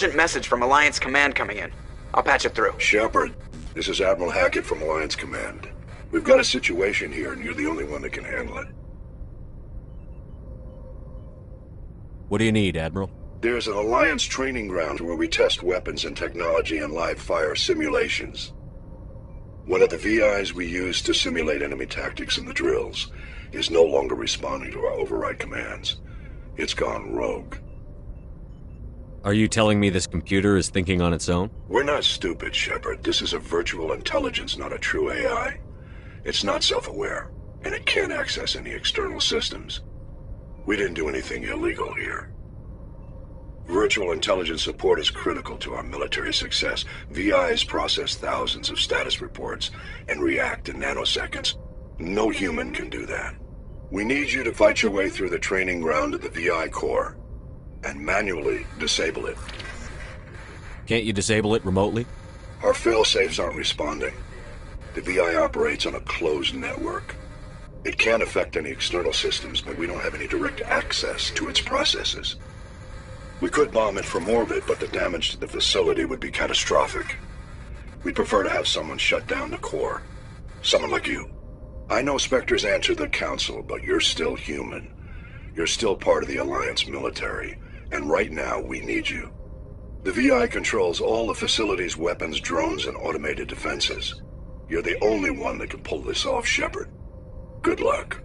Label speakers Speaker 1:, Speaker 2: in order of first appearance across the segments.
Speaker 1: urgent message from Alliance Command coming in. I'll patch it through.
Speaker 2: Shepard, this is Admiral Hackett from Alliance Command. We've got a situation here, and you're the only one that can handle it.
Speaker 3: What do you need, Admiral?
Speaker 2: There's an Alliance training ground where we test weapons and technology in live-fire simulations. One of the VIs we use to simulate enemy tactics in the drills is no longer responding to our override commands. It's gone rogue.
Speaker 3: Are you telling me this computer is thinking on its own?
Speaker 2: We're not stupid, Shepard. This is a virtual intelligence, not a true AI. It's not self-aware, and it can't access any external systems. We didn't do anything illegal here. Virtual intelligence support is critical to our military success. VIs process thousands of status reports and react in nanoseconds. No human can do that. We need you to fight your way through the training ground of the VI core and manually disable it.
Speaker 3: Can't you disable it remotely?
Speaker 2: Our failsafes aren't responding. The VI operates on a closed network. It can affect any external systems, but we don't have any direct access to its processes. We could bomb it from orbit, but the damage to the facility would be catastrophic. We'd prefer to have someone shut down the core. Someone like you. I know Spectres answer the Council, but you're still human. You're still part of the Alliance military, and right now we need you. The VI controls all the facility's weapons, drones, and automated defenses. You're the only one that can pull this off, Shepard. Good luck.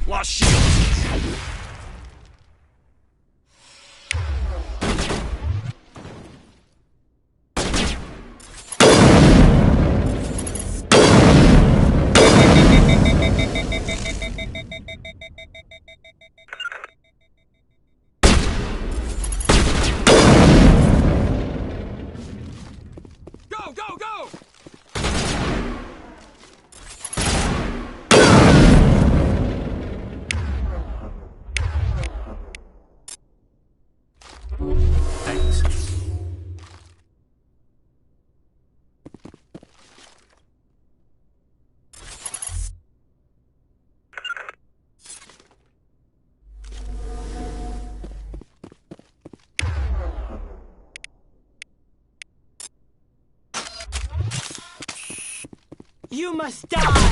Speaker 4: Lost shield. Go, go, go! Thanks.
Speaker 5: You must die!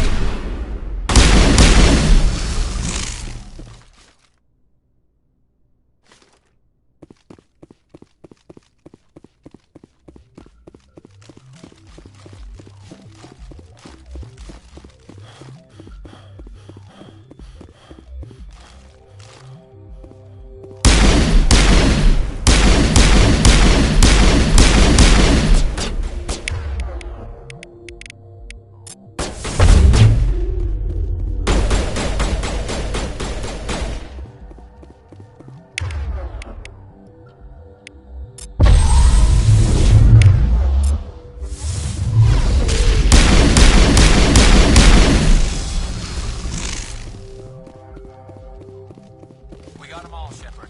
Speaker 4: We got them all, Shepard.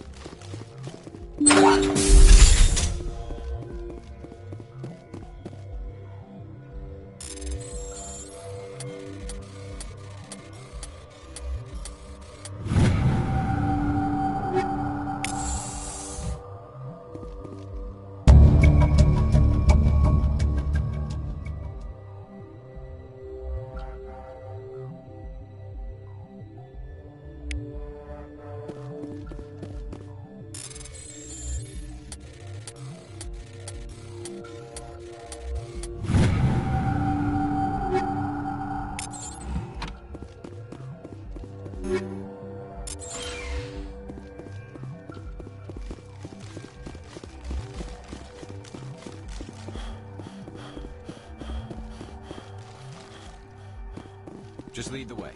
Speaker 4: Just lead the way.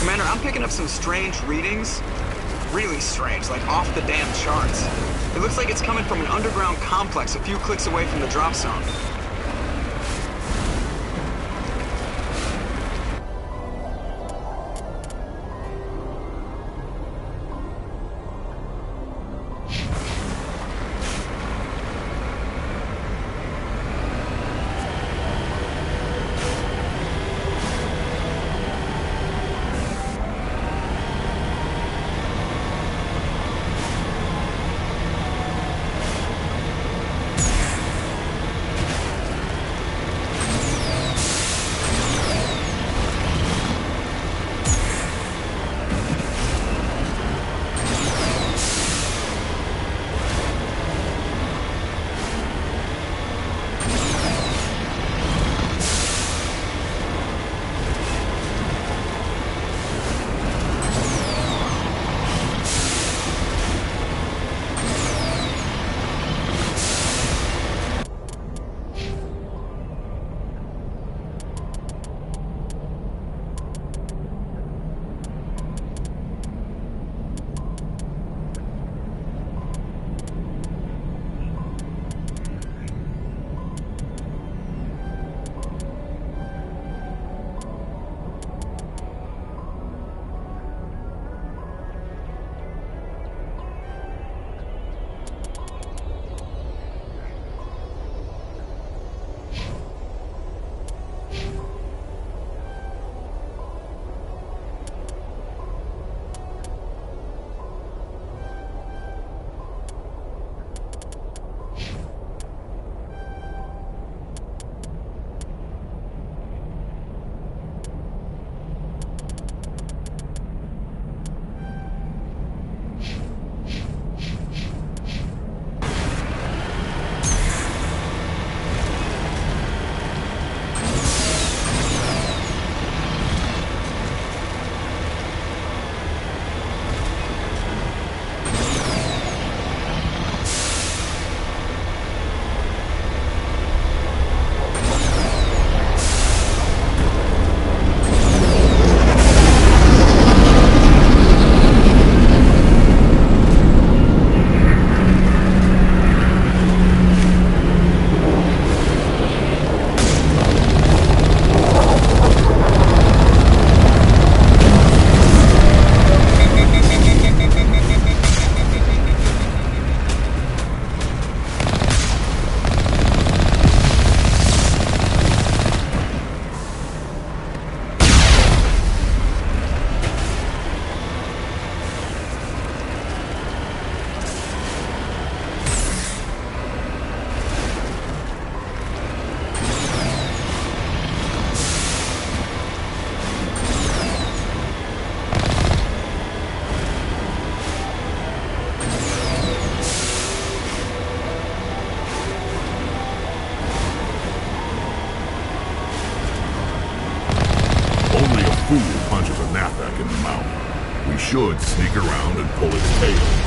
Speaker 1: Commander, I'm picking up some strange readings. Really strange, like off the damn charts. It looks like it's coming from an underground complex a few clicks away from the drop zone.
Speaker 5: should sneak around and pull its tail.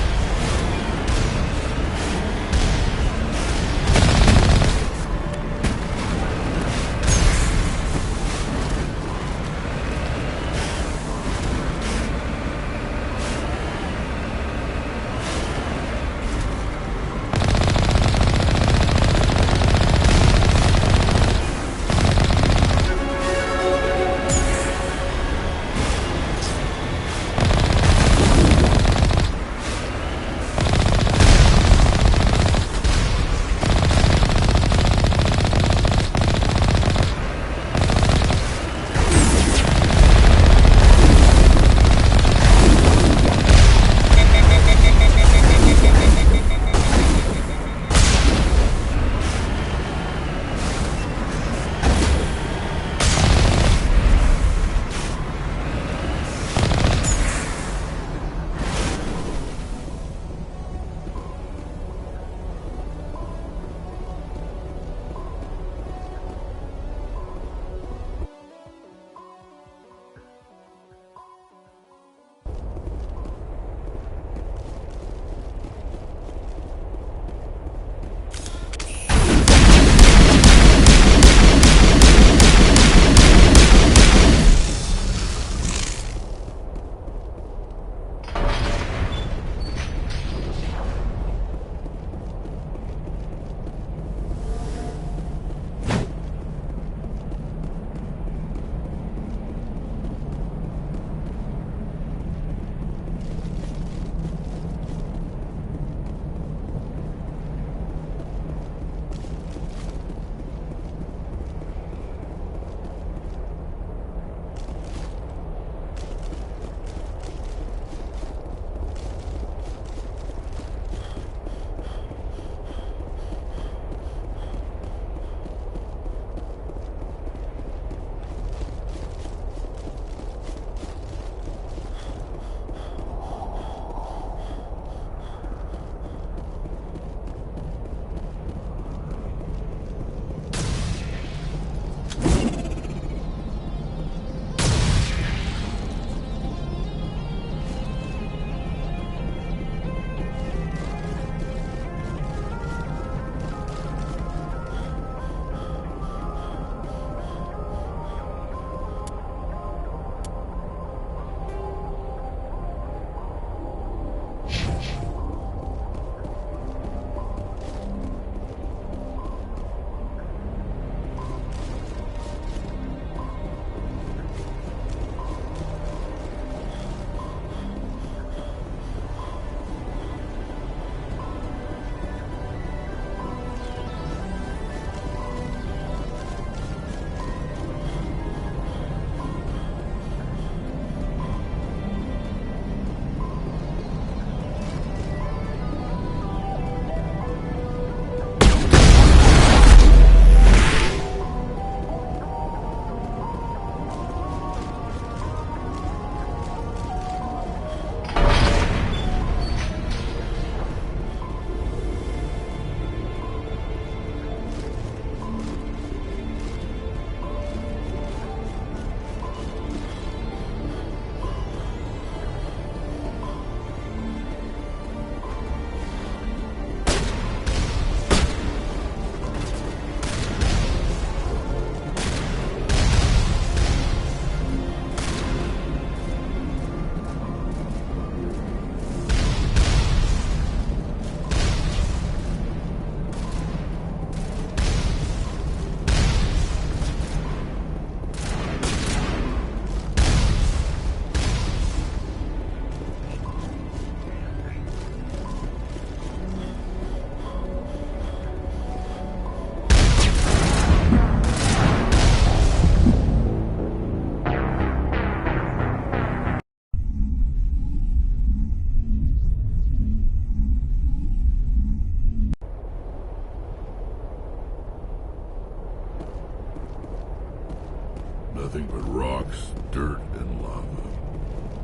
Speaker 5: Nothing but rocks, dirt, and lava.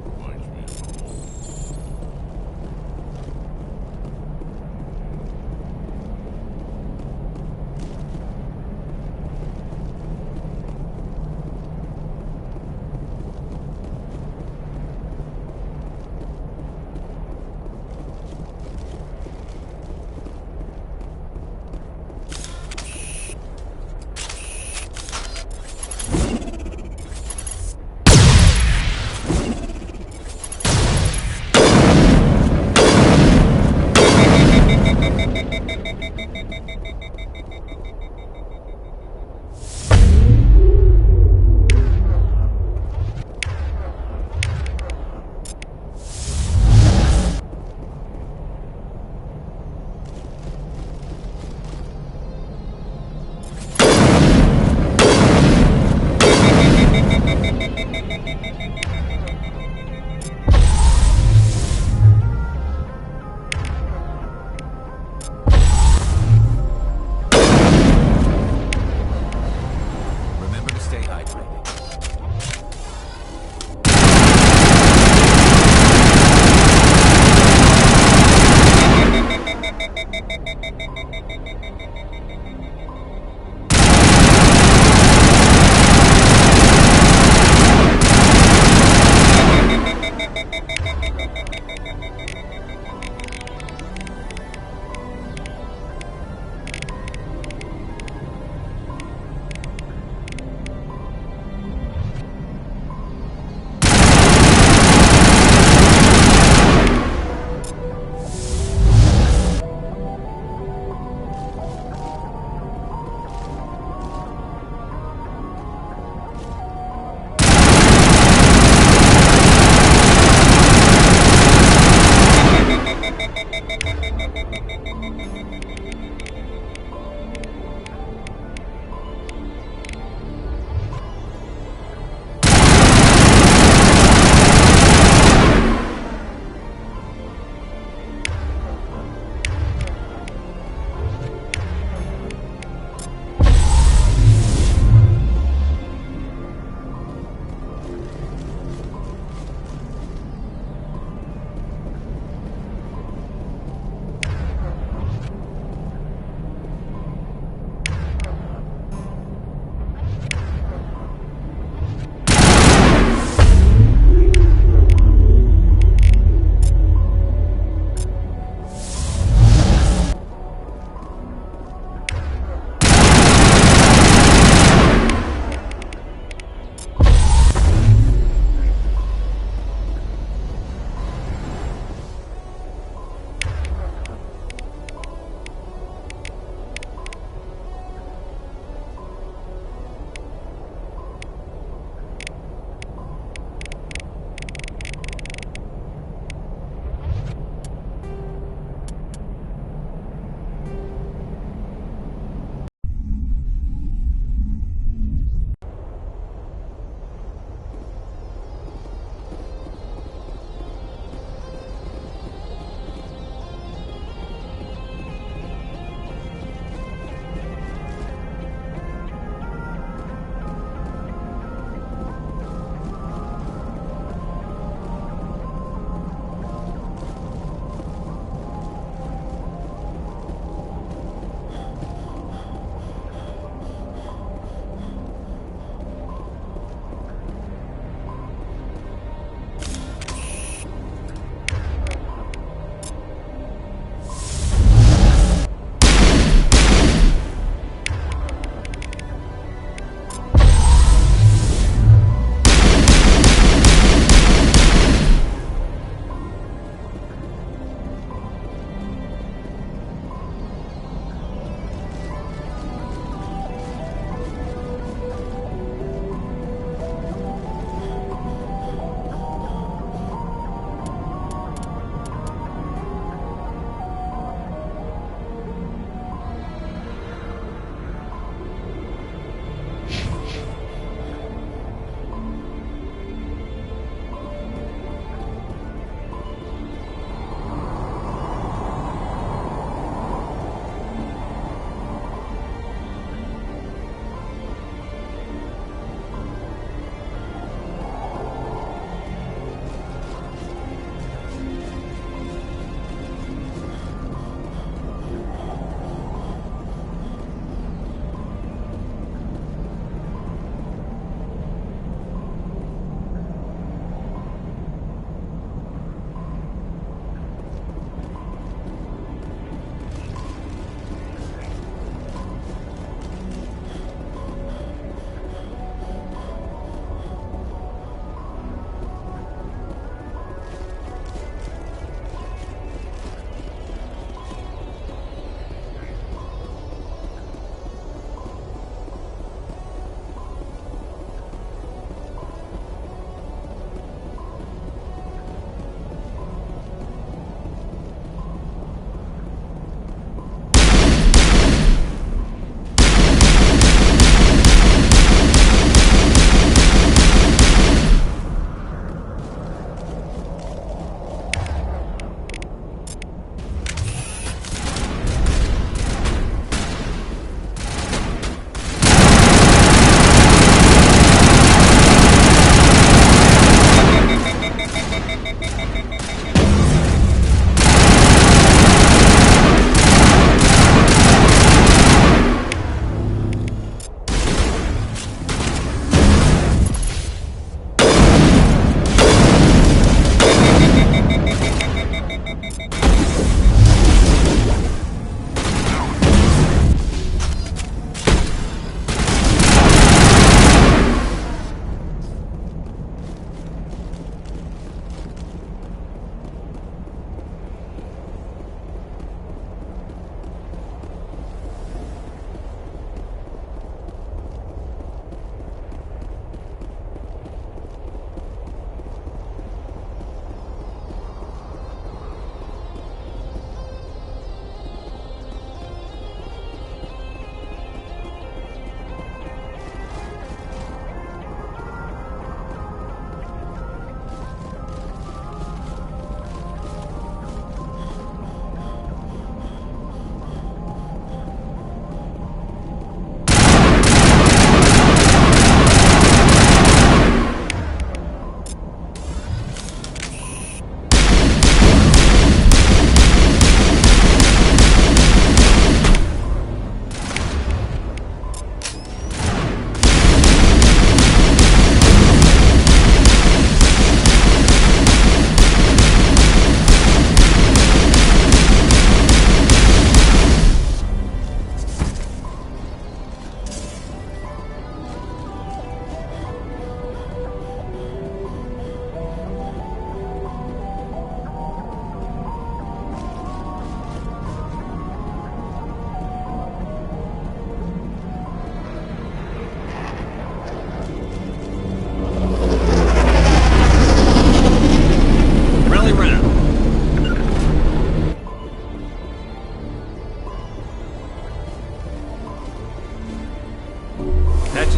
Speaker 5: Reminds me of home.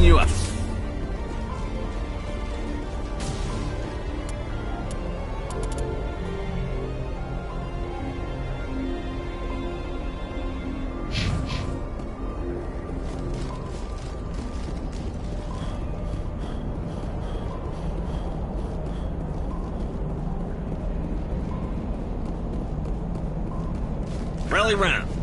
Speaker 4: you up. Rally round.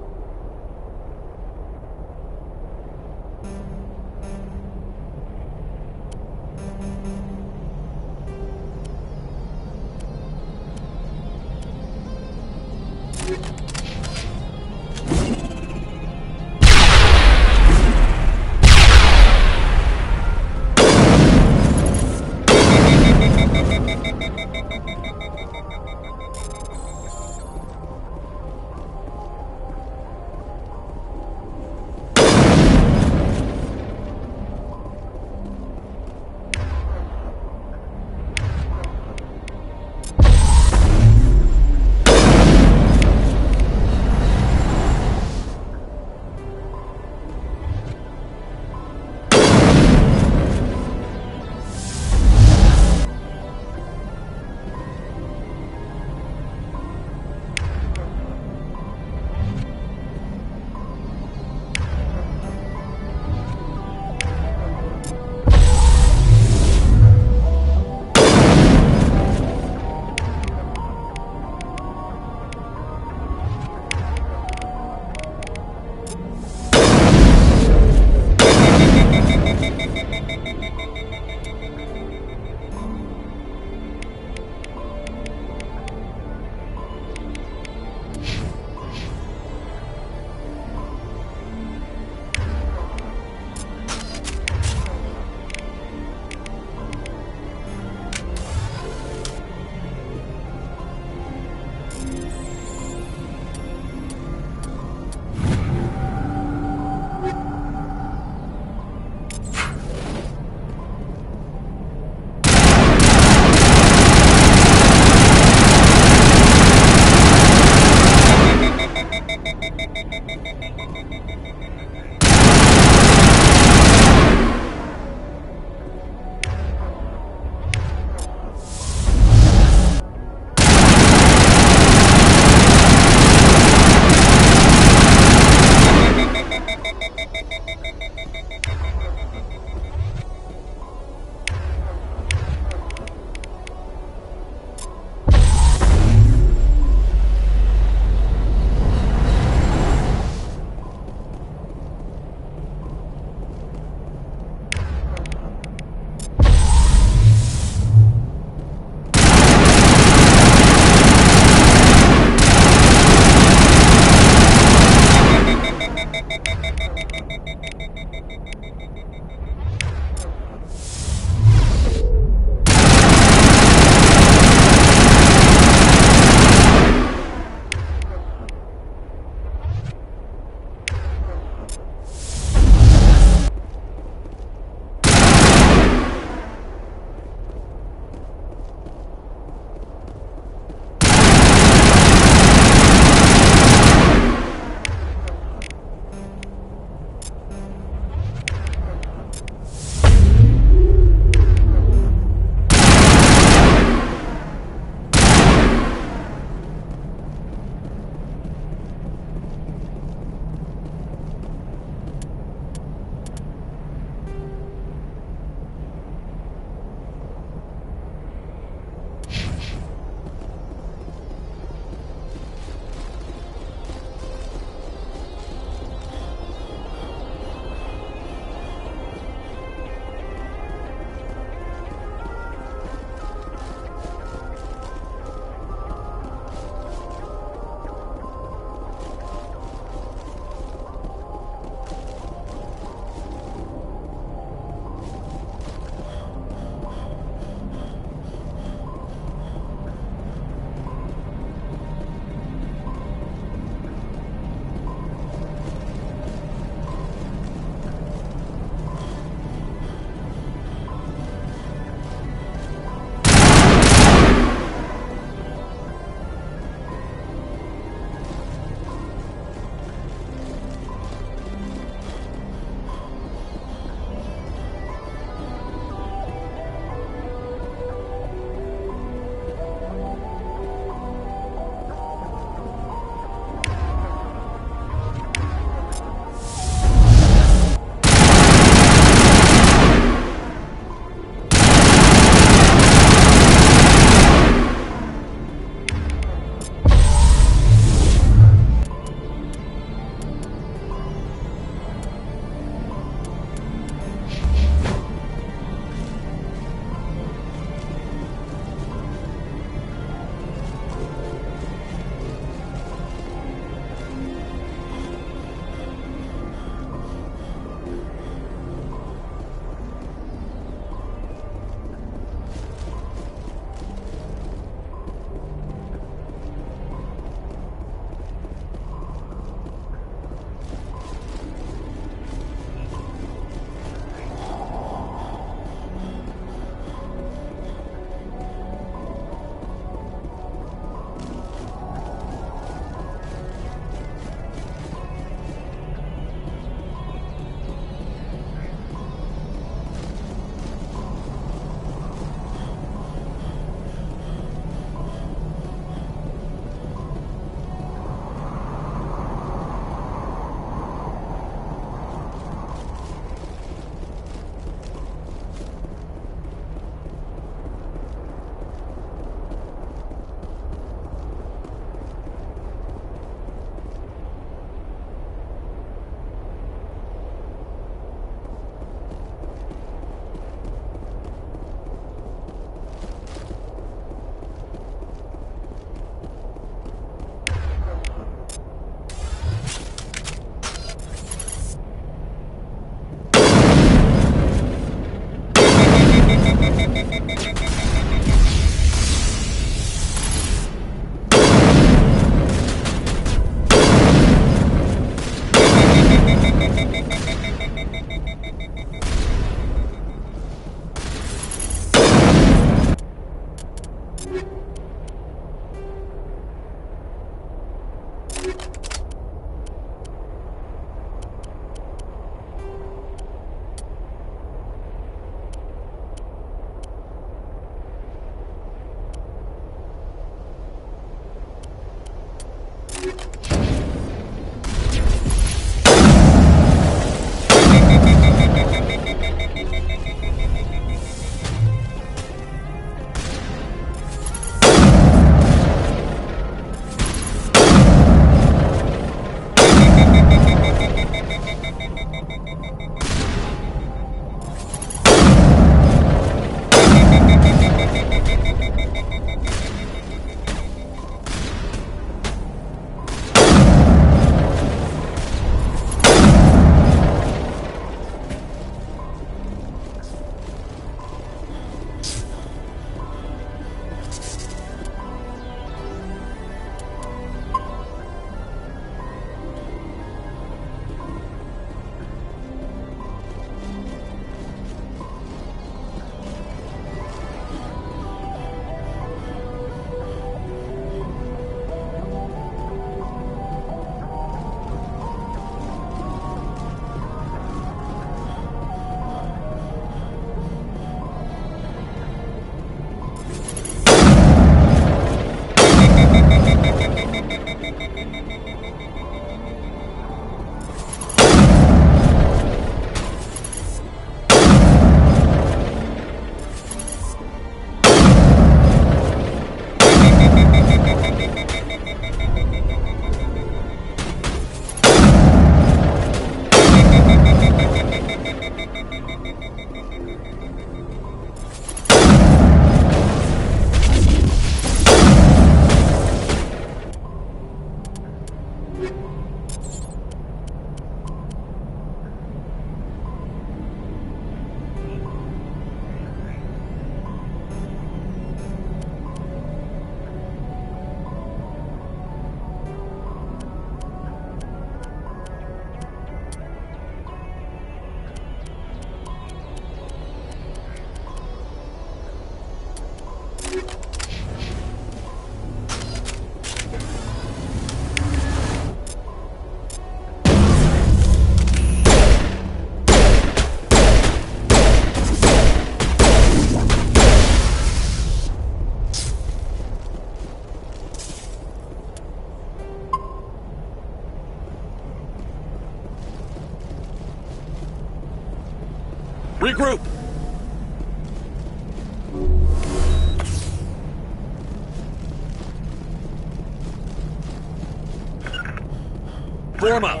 Speaker 3: Form up.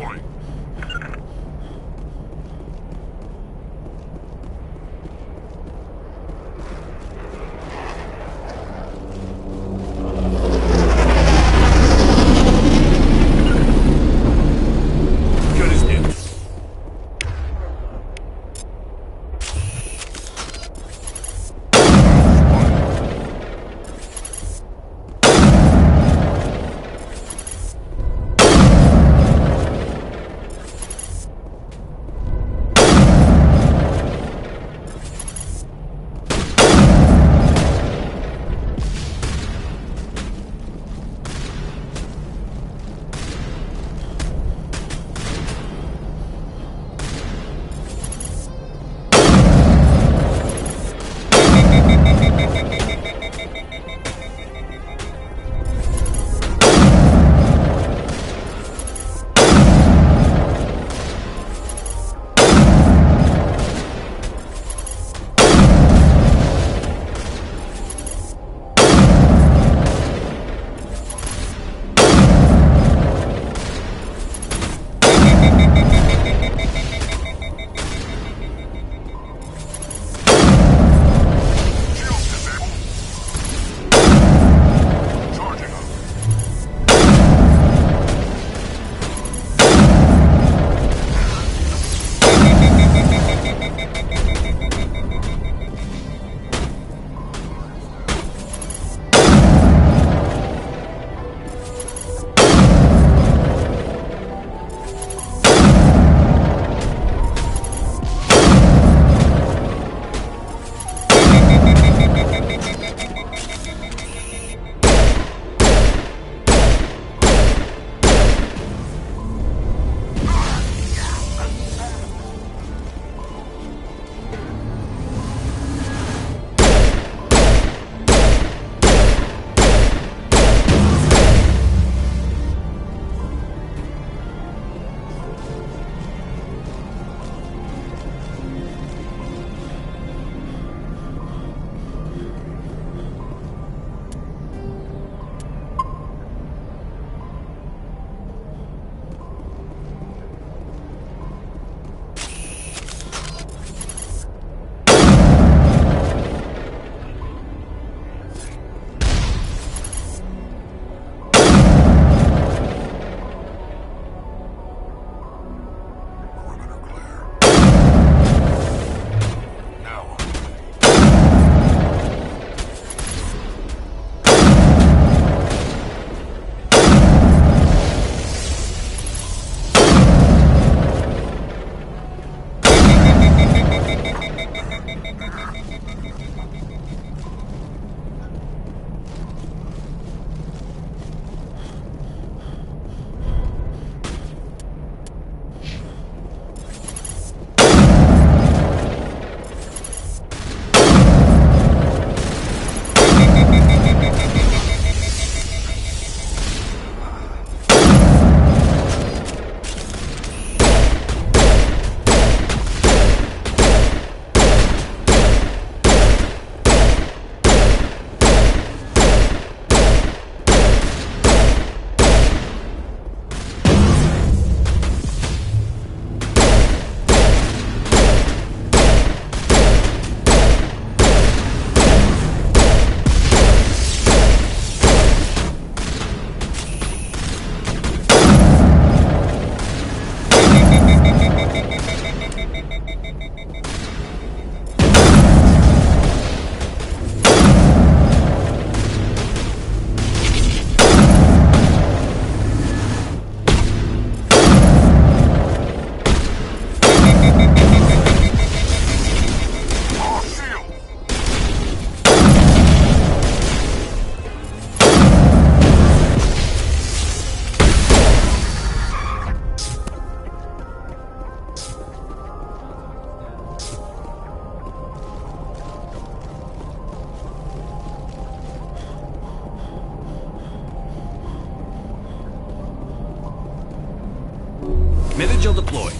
Speaker 5: Good as new.
Speaker 3: Mid-vigil deployed.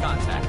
Speaker 4: contact.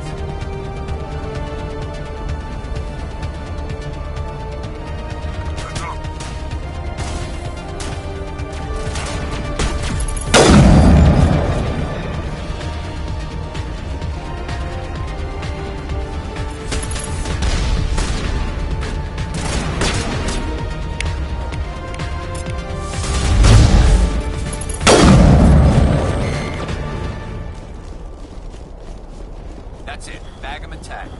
Speaker 4: That's it. Bag 'em and tag 'em.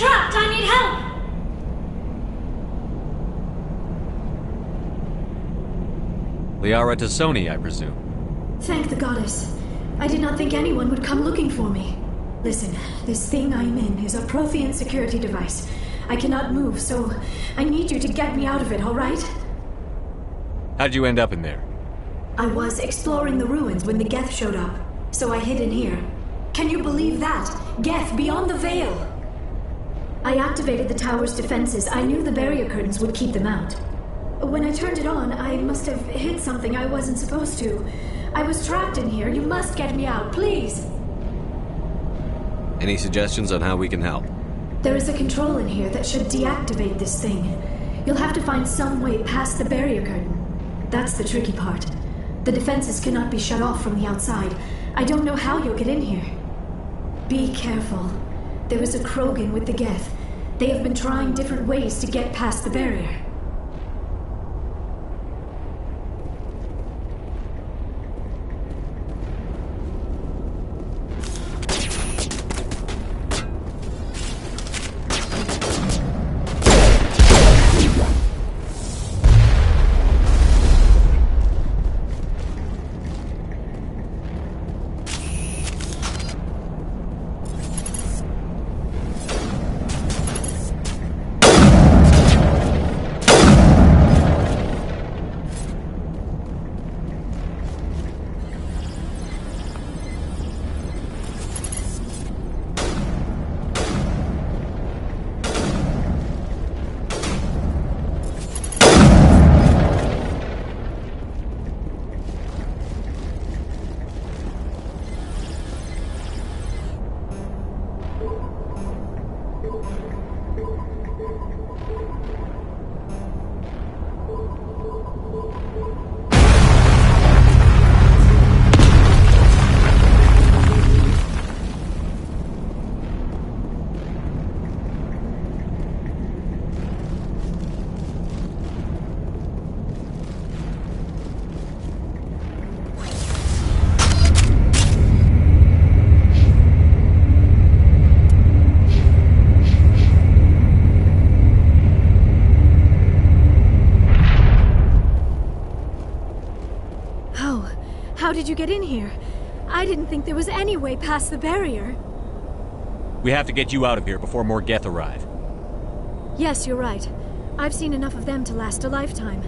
Speaker 6: trapped! I need help!
Speaker 3: Liara Tassoni, I presume.
Speaker 6: Thank the goddess. I did not think anyone would come looking for me. Listen, this thing I'm in is a Prothean security device. I cannot move, so I need you to get me out of it, all right?
Speaker 3: How'd you end up in there?
Speaker 6: I was exploring the ruins when the Geth showed up, so I hid in here. Can you believe that? Geth beyond the veil! I activated the tower's defenses. I knew the barrier curtains would keep them out. When I turned it on, I must have hit something I wasn't supposed to. I was trapped in here. You must get me out, please!
Speaker 3: Any suggestions on how we can help?
Speaker 6: There is a control in here that should deactivate this thing. You'll have to find some way past the barrier curtain. That's the tricky part. The defenses cannot be shut off from the outside. I don't know how you'll get in here. Be careful. There is a Krogan with the Geth. They have been trying different ways to get past the barrier. How did you get in here? I didn't think there was any way past the barrier.
Speaker 3: We have to get you out of here before more Geth arrive.
Speaker 6: Yes, you're right. I've seen enough of them to last a lifetime.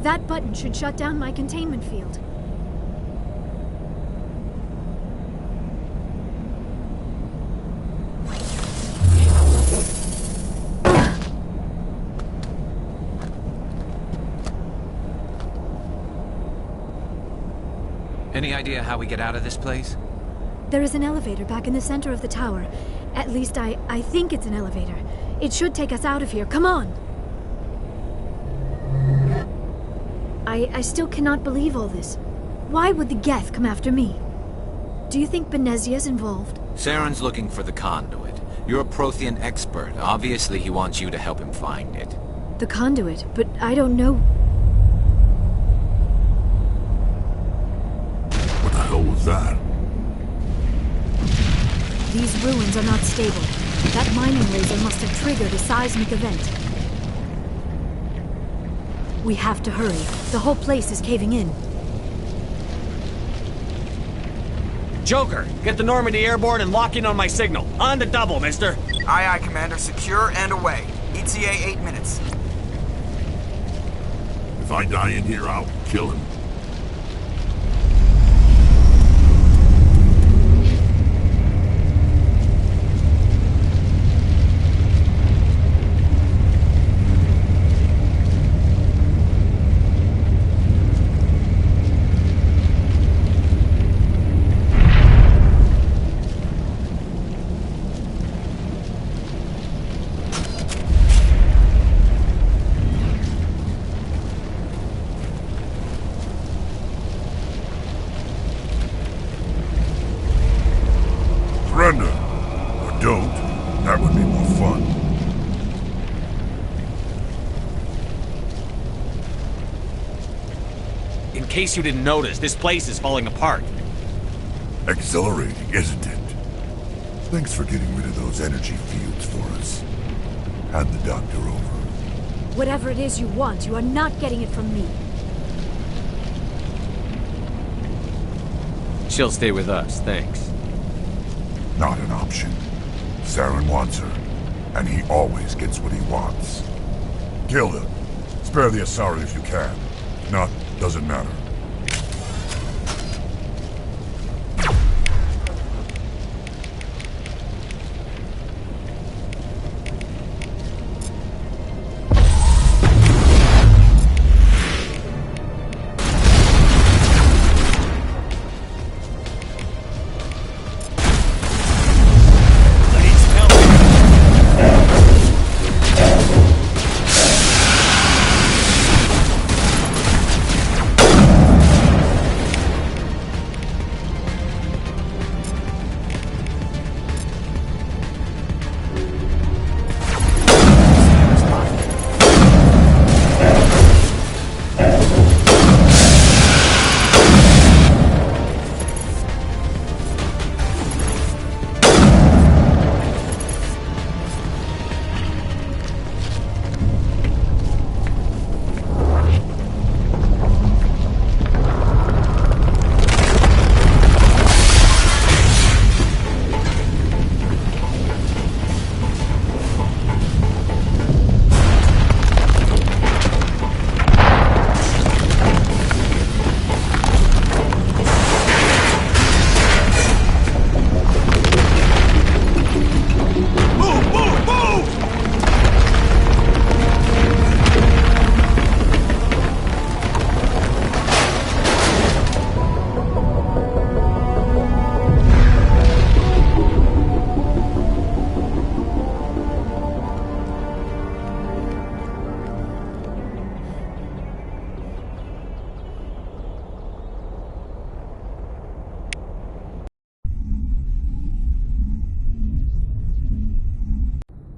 Speaker 6: That button should shut down my containment field.
Speaker 4: Any idea how we get out of this place?
Speaker 6: There is an elevator back in the center of the tower. At least I think it's an elevator. It should take us out of here. Come on! I still cannot believe all this. Why would the Geth come after me? Do you think Benezia's involved?
Speaker 4: Saren's looking for the conduit. You're a Prothean expert. Obviously he wants you to help him find it.
Speaker 6: The conduit? But I don't know...
Speaker 5: What the hell was that?
Speaker 6: These ruins are not stable. That mining laser must have triggered a seismic event. We have to hurry. The whole place is caving in.
Speaker 3: Joker, get the Normandy airborne and lock in on my signal. On the double, mister.
Speaker 1: Aye, aye, Commander. Secure and away. ETA 8 minutes.
Speaker 5: If I die in here, I'll kill him. Surrender. Or don't. That would be more fun.
Speaker 3: In case you didn't notice, this place is falling apart.
Speaker 5: Exhilarating, isn't it?
Speaker 2: Thanks for getting rid of those energy fields for us. Hand the doctor over.
Speaker 6: Whatever it is you want, you are not getting it from me.
Speaker 3: She'll stay with us, thanks.
Speaker 2: Not an option. Saren wants her, and he always gets what he wants. Kill her. Spare the Asari if you can. If not, doesn't matter.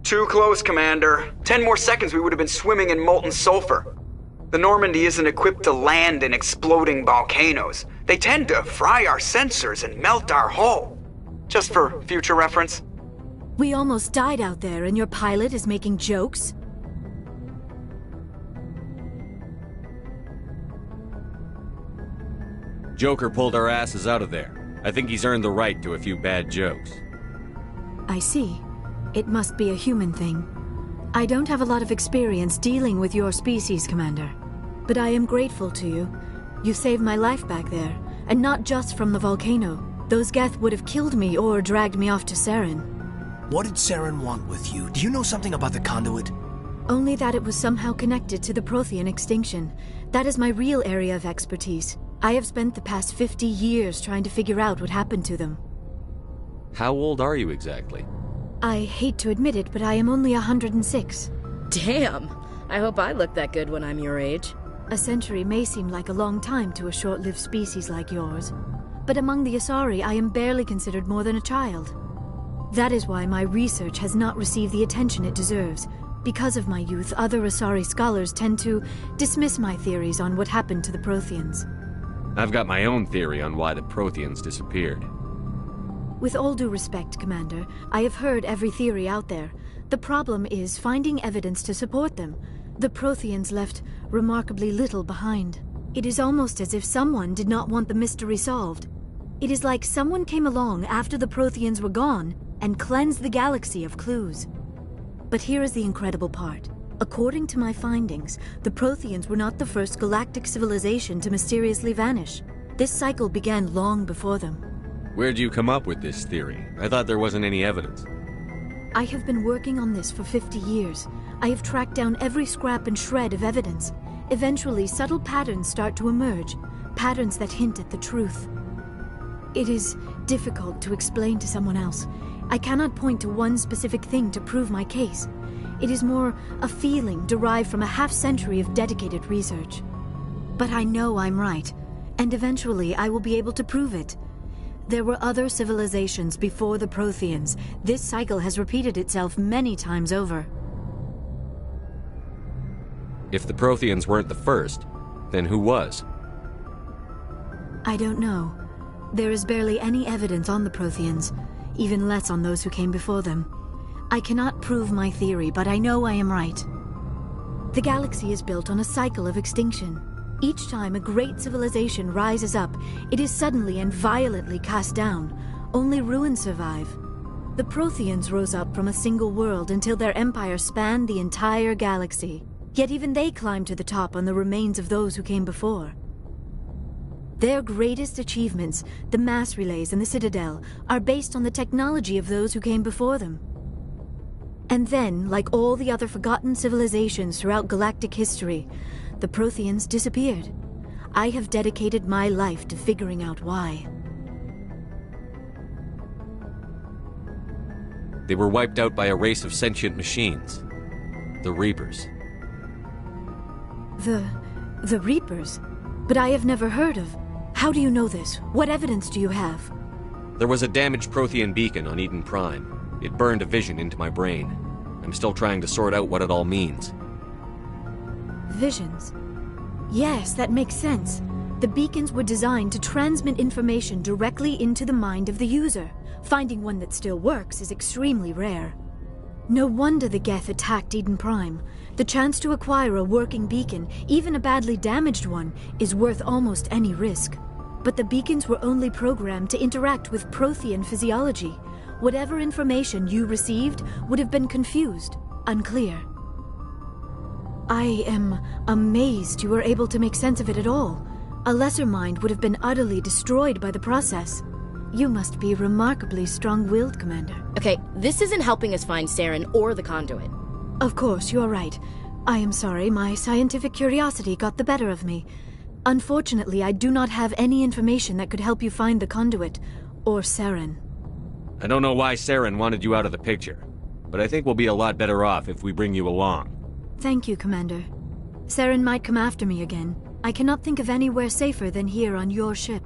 Speaker 1: Too close, Commander. 10 more seconds we would have been swimming in molten sulfur. The Normandy isn't equipped to land in exploding volcanoes. They tend to fry our sensors and melt our hull. Just for future reference.
Speaker 6: We almost died out there, and your pilot is making jokes?
Speaker 3: Joker pulled our asses out of there. I think he's earned the right to a few bad jokes.
Speaker 6: I see. It must be a human thing. I don't have a lot of experience dealing with your species, Commander. But I am grateful to you. You saved my life back there, and not just from the volcano. Those Geth would have killed me or dragged me off to Saren.
Speaker 7: What did Saren want with you? Do you know something about the conduit?
Speaker 6: Only that it was somehow connected to the Prothean extinction. That is my real area of expertise. I have spent the past 50 years trying to figure out what happened to them.
Speaker 3: How old are you exactly?
Speaker 6: I hate to admit it, but I am only 106.
Speaker 8: Damn! I hope I look that good when I'm your age.
Speaker 6: A century may seem like a long time to a short-lived species like yours, but among the Asari I am barely considered more than a child. That is why my research has not received the attention it deserves. Because of my youth, other Asari scholars tend to dismiss my theories on what happened to the Protheans.
Speaker 3: I've got my own theory on why the Protheans disappeared.
Speaker 6: With all due respect, Commander, I have heard every theory out there. The problem is finding evidence to support them. The Protheans left remarkably little behind. It is almost as if someone did not want the mystery solved. It is like someone came along after the Protheans were gone and cleansed the galaxy of clues. But here is the incredible part. According to my findings, the Protheans were not the first galactic civilization to mysteriously vanish. This cycle began long before them.
Speaker 3: Where'd you come up with this theory? I thought there wasn't any evidence.
Speaker 6: I have been working on this for 50 years. I have tracked down every scrap and shred of evidence. Eventually, subtle patterns start to emerge, patterns that hint at the truth. It is difficult to explain to someone else. I cannot point to one specific thing to prove my case. It is more a feeling derived from a half-century of dedicated research. But I know I'm right, and eventually I will be able to prove it. There were other civilizations before the Protheans. This cycle has repeated itself many times over.
Speaker 3: If the Protheans weren't the first, then who was?
Speaker 6: I don't know. There is barely any evidence on the Protheans, even less on those who came before them. I cannot prove my theory, but I know I am right. The galaxy is built on a cycle of extinction. Each time a great civilization rises up, it is suddenly and violently cast down. Only ruins survive. The Protheans rose up from a single world until their empire spanned the entire galaxy. Yet even they climbed to the top on the remains of those who came before. Their greatest achievements, the mass relays and the Citadel, are based on the technology of those who came before them. And then, like all the other forgotten civilizations throughout galactic history, the Protheans disappeared. I have dedicated my life to figuring out why.
Speaker 3: They were wiped out by a race of sentient machines. The Reapers.
Speaker 6: The Reapers? But I have never heard of. How do you know this? What evidence do you have?
Speaker 3: There was a damaged Prothean beacon on Eden Prime. It burned a vision into my brain. I'm still trying to sort out what it all means.
Speaker 6: Visions? Yes, that makes sense. The beacons were designed to transmit information directly into the mind of the user. Finding one that still works is extremely rare. No wonder the Geth attacked Eden Prime. The chance to acquire a working beacon, even a badly damaged one, is worth almost any risk. But the beacons were only programmed to interact with Prothean physiology. Whatever information you received would have been confused, unclear. I am amazed you were able to make sense of it at all. A lesser mind would have been utterly destroyed by the process. You must be remarkably strong-willed, Commander.
Speaker 8: Okay, this isn't helping us find Saren or the conduit.
Speaker 6: Of course, you are right. I am sorry, my scientific curiosity got the better of me. Unfortunately, I do not have any information that could help you find the conduit, or Saren.
Speaker 3: I don't know why Saren wanted you out of the picture, but I think we'll be a lot better off if we bring you along.
Speaker 6: Thank you, Commander. Saren might come after me again. I cannot think of anywhere safer than here on your ship.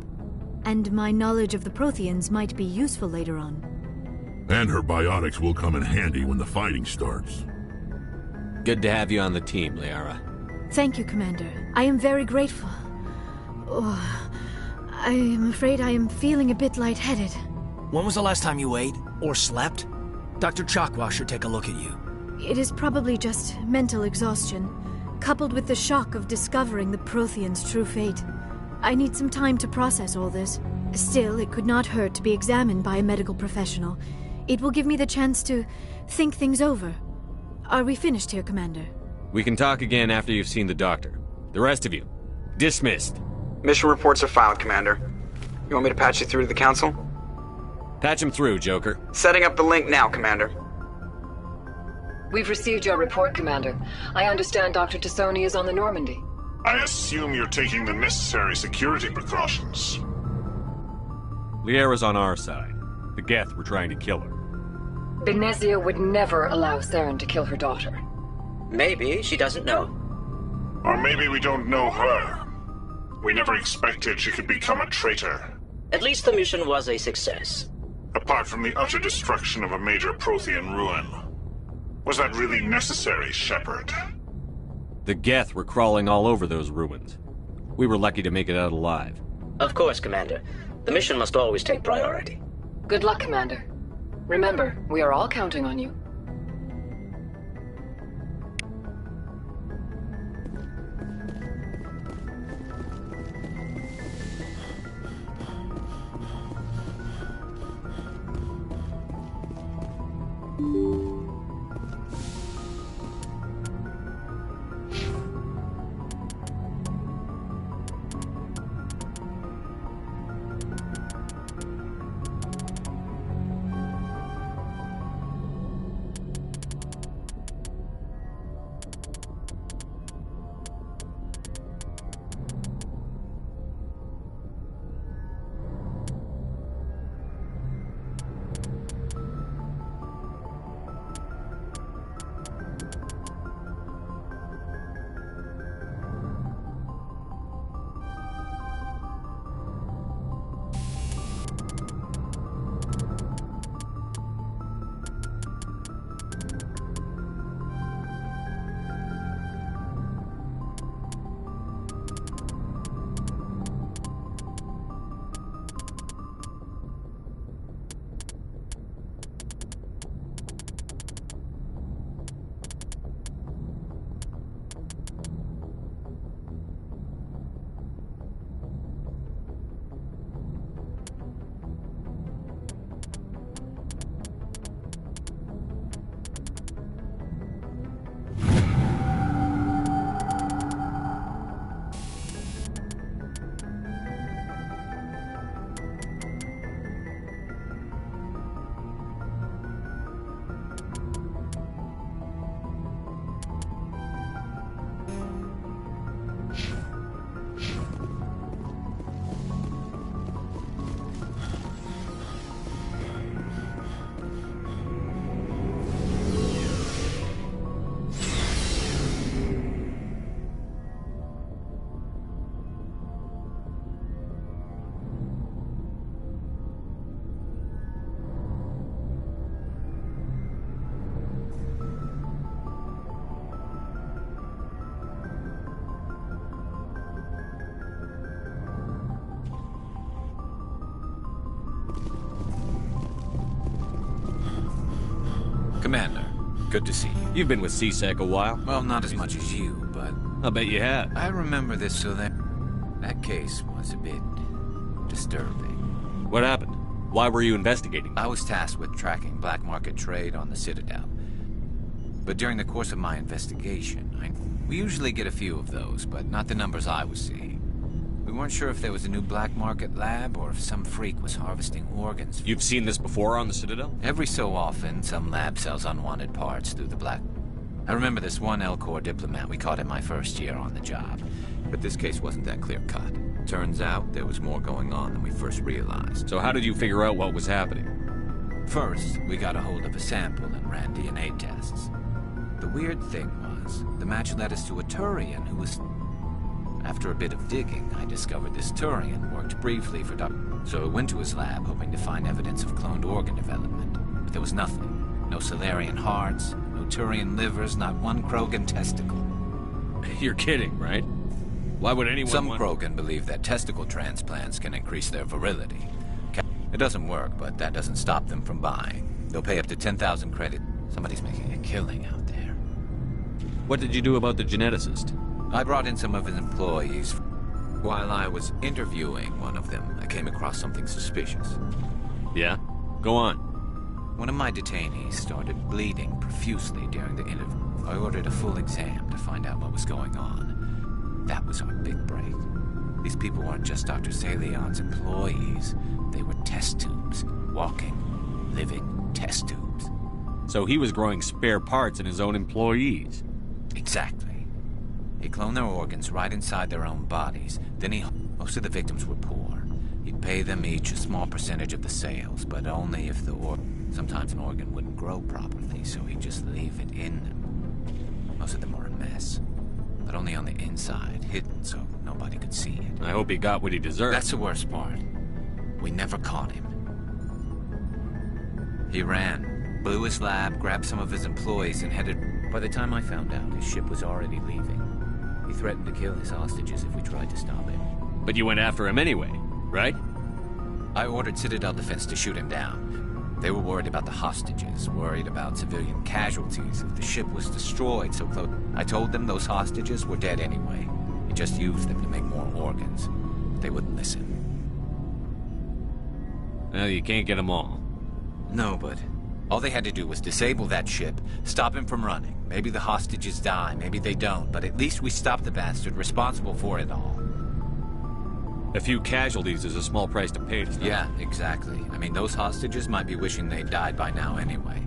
Speaker 6: And my knowledge of the Protheans might be useful later on.
Speaker 5: And her biotics will come in handy when the fighting starts.
Speaker 3: Good to have you on the team, Liara.
Speaker 6: Thank you, Commander. I am very grateful. Oh, I am afraid I am feeling a bit lightheaded.
Speaker 7: When was the last time you ate? Or slept? Dr. Chakwa should take a look at you.
Speaker 6: It is probably just mental exhaustion, coupled with the shock of discovering the Protheans' true fate. I need some time to process all this. Still, it could not hurt to be examined by a medical professional. It will give me the chance to think things over. Are we finished here, Commander?
Speaker 3: We can talk again after you've seen the doctor. The rest of you, dismissed.
Speaker 1: Mission reports are filed, Commander. You want me to patch you through to the Council?
Speaker 3: Patch him through, Joker.
Speaker 1: Setting up the link now, Commander.
Speaker 9: We've received your report, Commander. I understand Dr. Tassoni is on the Normandy.
Speaker 10: I assume you're taking the necessary security precautions.
Speaker 3: Liara's on our side. The Geth were trying to kill her.
Speaker 9: Benezia would never allow Saren to kill her daughter.
Speaker 11: Maybe she doesn't know.
Speaker 10: Or maybe we don't know her. We never expected she could become a traitor.
Speaker 11: At least the mission was a success.
Speaker 10: Apart from the utter destruction of a major Prothean ruin. Was that really necessary, Shepard?
Speaker 3: The Geth were crawling all over those ruins. We were lucky to make it out alive.
Speaker 11: Of course, Commander. The mission must always take priority.
Speaker 9: Good luck, Commander. Remember, we are all counting on you.
Speaker 4: Commander, good to see you.
Speaker 3: You've been with CSEC a while.
Speaker 4: Well, not as much as you, but...
Speaker 3: I bet you have.
Speaker 4: I remember this, so that case was a bit disturbing.
Speaker 3: What happened? Why were you investigating?
Speaker 4: I was tasked with tracking black market trade on the Citadel. But during the course of my investigation, we usually get a few of those, but not the numbers I was seeing. We weren't sure if there was a new black market lab or if some freak was harvesting organs.
Speaker 3: You've seen this before on the Citadel?
Speaker 4: Every so often, some lab sells unwanted parts through the black... I remember this one L-Corps diplomat we caught in my first year on the job. But this case wasn't that clear-cut. Turns out there was more going on than we first realized.
Speaker 3: So how did you figure out what was happening?
Speaker 4: First, we got a hold of a sample and ran DNA tests. The weird thing was, the match led us to a Turian who was... After a bit of digging, I discovered this Turian worked briefly for Dr. So I went to his lab hoping to find evidence of cloned organ development. But there was nothing. No Solarian hearts, no Turian livers, not one Krogan testicle.
Speaker 3: You're kidding, right? Why would anyone
Speaker 4: Some Krogan believe that testicle transplants can increase their virility. It doesn't work, but that doesn't stop them from buying. They'll pay up to 10,000 credit. Somebody's making a killing out there.
Speaker 3: What did you do about the geneticist?
Speaker 4: I brought in some of his employees. While I was interviewing one of them, I came across something suspicious.
Speaker 3: Yeah? Go on.
Speaker 4: One of my detainees started bleeding profusely during the interview. I ordered a full exam to find out what was going on. That was our big break. These people weren't just Dr. Salion's employees. They were test tubes. Walking, living test tubes.
Speaker 3: So he was growing spare parts in his own employees?
Speaker 4: Exactly. He cloned their organs right inside their own bodies. Then most of the victims were poor. He'd pay them each a small percentage of the sales, but only if the sometimes an organ wouldn't grow properly, so he'd just leave it in them. Most of them were a mess, but only on the inside, hidden so nobody could see it.
Speaker 3: I hope he got what he deserved.
Speaker 4: That's the worst part. We never caught him. He ran, blew his lab, grabbed some of his employees, and headed... By the time I found out, his ship was already leaving. He threatened to kill his hostages if we tried to stop him.
Speaker 3: But you went after him anyway, right?
Speaker 4: I ordered Citadel Defense to shoot him down. They were worried about the hostages, worried about civilian casualties if the ship was destroyed so close. I told them those hostages were dead anyway. He just used them to make more organs. They wouldn't listen.
Speaker 3: Well, you can't get them all.
Speaker 4: No, but all they had to do was disable that ship, stop him from running. Maybe the hostages die, maybe they don't, but at least we stopped the bastard responsible for it all.
Speaker 3: A few casualties is a small price to pay to stop.
Speaker 4: Yeah, exactly. I mean, those hostages might be wishing they'd died by now anyway.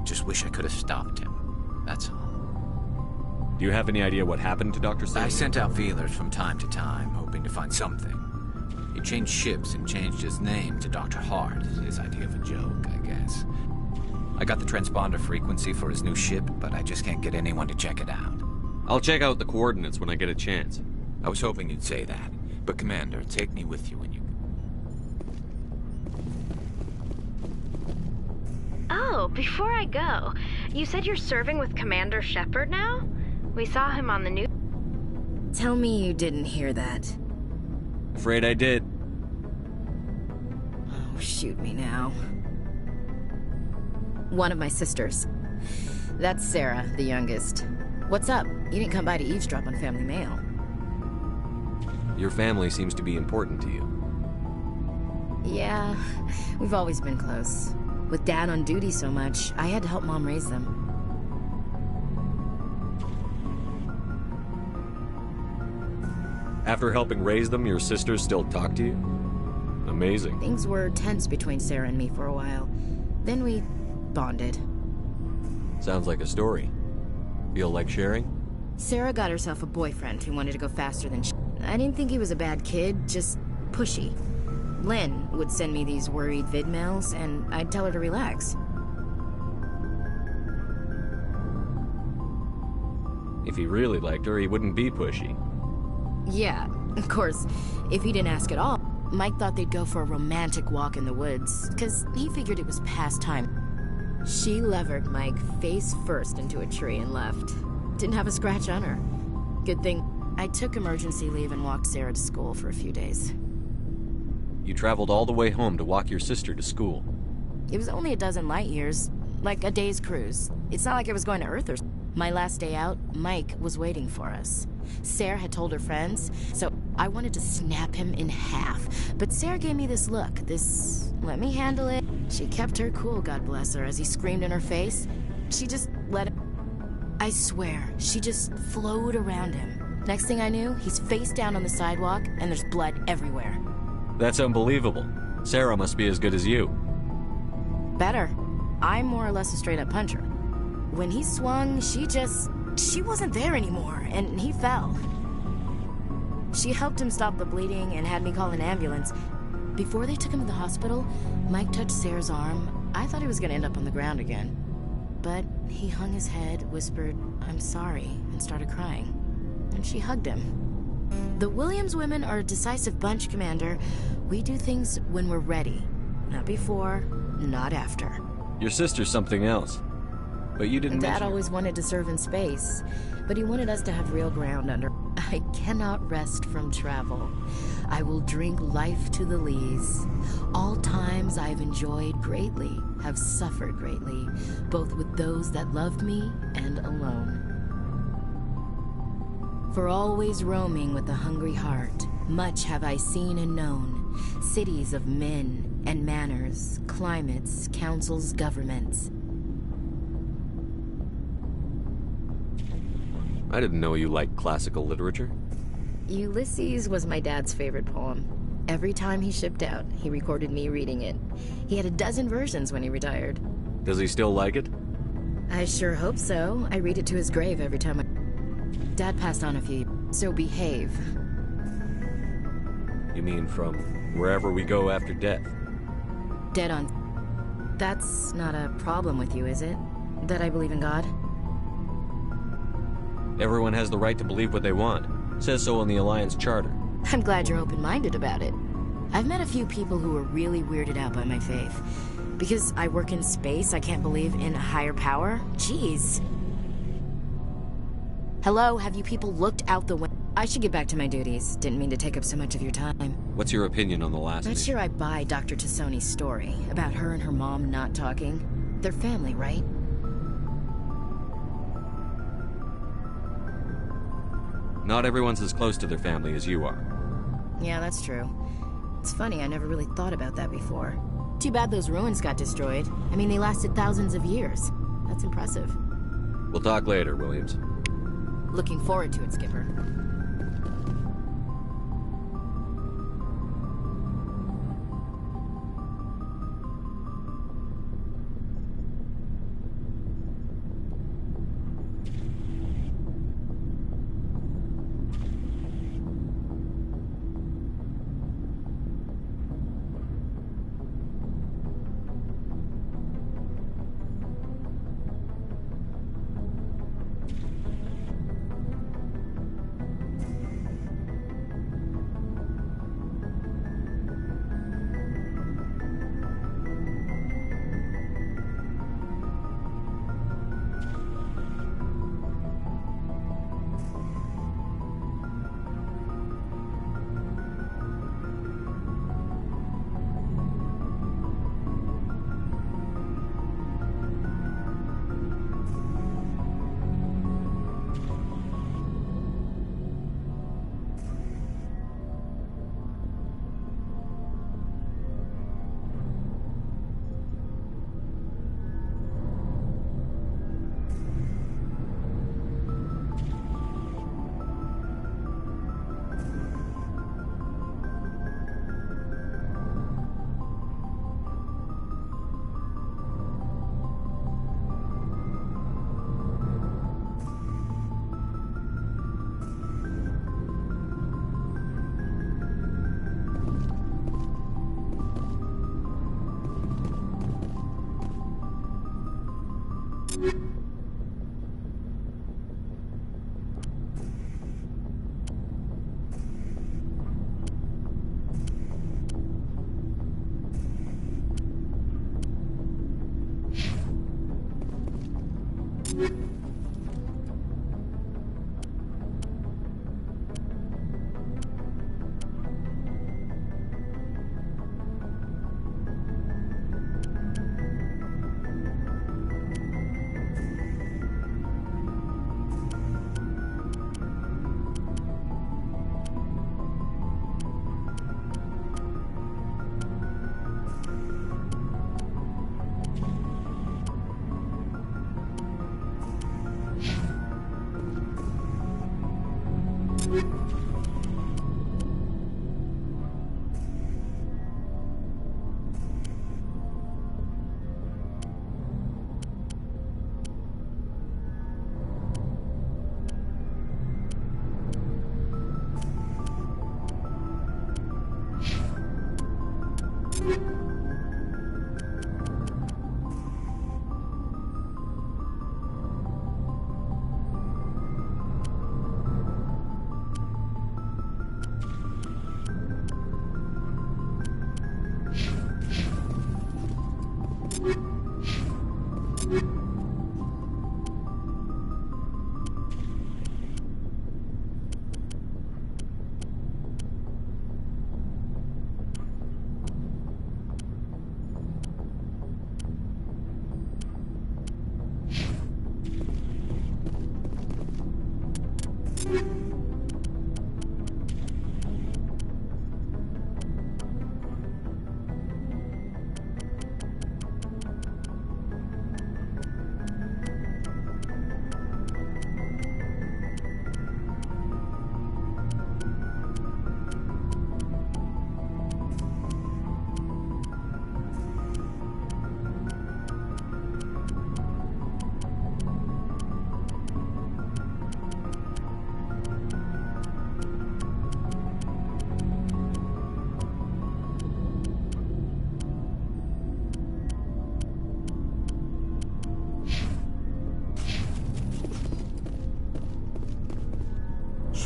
Speaker 4: Just wish I could have stopped him. That's all.
Speaker 3: Do you have any idea what happened to Dr. Saley?
Speaker 4: I sent out feelers from time to time, hoping to find something. He changed ships and changed his name to Dr. Hart, his idea of a joke, I guess. I got the transponder frequency for his new ship, but I just can't get anyone to check it out.
Speaker 3: I'll check out the coordinates when I get a chance.
Speaker 4: I was hoping you'd say that. But Commander, take me with you when you...
Speaker 12: Oh, before I go, you said you're serving with Commander Shepard now? We saw him on the news.
Speaker 8: Tell me you didn't hear that.
Speaker 3: Afraid I did.
Speaker 8: Oh, shoot me now. One of my sisters. That's Sarah, the youngest. What's up? You didn't come by to eavesdrop on Family Mail.
Speaker 3: Your family seems to be important to you.
Speaker 8: Yeah, we've always been close. With Dad on duty so much, I had to help Mom raise them.
Speaker 3: After helping raise them, your sisters still talk to you? Amazing.
Speaker 8: Things were tense between Sarah and me for a while. Then we bonded.
Speaker 3: Sounds like a story. Feel like sharing?
Speaker 8: Sarah got herself a boyfriend who wanted to go faster than she. I didn't think he was a bad kid, just pushy. Lynn would send me these worried vid mails, and I'd tell her to relax.
Speaker 3: If he really liked her, he wouldn't be pushy.
Speaker 8: Yeah, of course, if he didn't ask at all, Mike thought they'd go for a romantic walk in the woods, because he figured it was past time. She levered Mike face first into a tree and left. Didn't have a scratch on her. Good thing I took emergency leave and walked Sarah to school for a few days.
Speaker 3: You traveled all the way home to walk your sister to school.
Speaker 8: It was only a dozen light years. like a day's cruise. It's not like I was going to Earth or... My last day out, Mike was waiting for us. Sarah had told her friends, so I wanted to snap him in half. But Sarah gave me this look, this, let me handle it. She kept her cool, God bless her, as he screamed in her face. She just let it... I swear, she just flowed around him. Next thing I knew, he's face down on the sidewalk, and there's blood everywhere.
Speaker 3: That's unbelievable. Sarah must be as good as you.
Speaker 8: Better. I'm more or less a straight-up puncher. When he swung, she wasn't there anymore, and he fell. She helped him stop the bleeding and had me call an ambulance. Before they took him to the hospital, Mike touched Sarah's arm. I thought he was gonna end up on the ground again. But he hung his head, whispered, "I'm sorry," and started crying. And she hugged him. The Williams women are a decisive bunch, Commander. We do things when we're ready. Not before, not after.
Speaker 3: Your sister's something else. But you didn't
Speaker 8: Dad
Speaker 3: mention...
Speaker 8: always wanted to serve in space, but he wanted us to have real ground under. I cannot rest from travel. I will drink life to the lees. All times I have enjoyed greatly, have suffered greatly, both with those that loved me and alone. For always roaming with a hungry heart, much have I seen and known, cities of men and manners, climates, councils, governments.
Speaker 3: I didn't know you liked classical literature.
Speaker 8: Ulysses was my dad's favorite poem. Every time he shipped out, he recorded me reading it. He had a dozen versions when he retired.
Speaker 3: Does he still like it?
Speaker 8: I sure hope so. I read it to his grave every time Dad passed on a few, so behave.
Speaker 3: You mean from wherever we go after death?
Speaker 8: Dead on. That's not a problem with you, is it? That I believe in God?
Speaker 3: Everyone has the right to believe what they want. Says so in the Alliance Charter.
Speaker 8: I'm glad you're open-minded about it. I've met a few people who are really weirded out by my faith. Because I work in space, I can't believe in a higher power? Jeez. Hello, have you people looked out the window? I should get back to my duties. Didn't mean to take up so much of your time.
Speaker 3: What's your opinion on the last
Speaker 8: Not
Speaker 3: mission?
Speaker 8: sure I buy Dr. Tassoni's story about her and her mom not talking. They're family, right?
Speaker 3: Not everyone's as close to their family as you are.
Speaker 8: Yeah, that's true. It's funny, I never really thought about that before. Too bad those ruins got destroyed. I mean, they lasted thousands of years. That's impressive.
Speaker 3: We'll talk later, Williams.
Speaker 8: Looking forward to it, Skipper.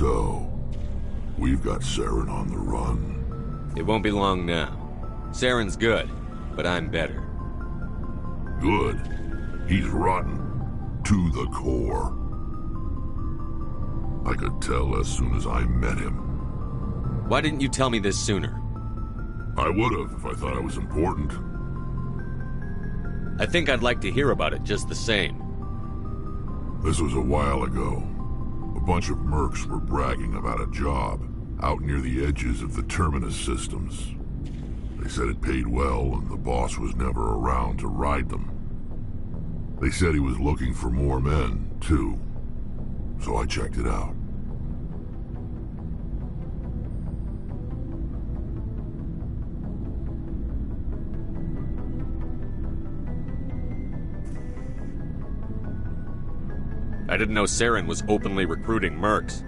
Speaker 5: So, we've got Saren on the run.
Speaker 3: It won't be long now. Saren's good, but I'm better.
Speaker 5: Good? He's rotten. To the core. I could tell as soon as I met him.
Speaker 3: Why didn't you tell me this sooner?
Speaker 5: I would've if I thought it was important.
Speaker 3: I think I'd like to hear about it just the same.
Speaker 5: This was a while ago. A bunch of mercs were bragging about a job out near the edges of the Terminus systems. They said it paid well and the boss was never around to ride them. They said he was looking for more men, too. So I checked it out.
Speaker 3: I didn't know Saren was openly recruiting mercs.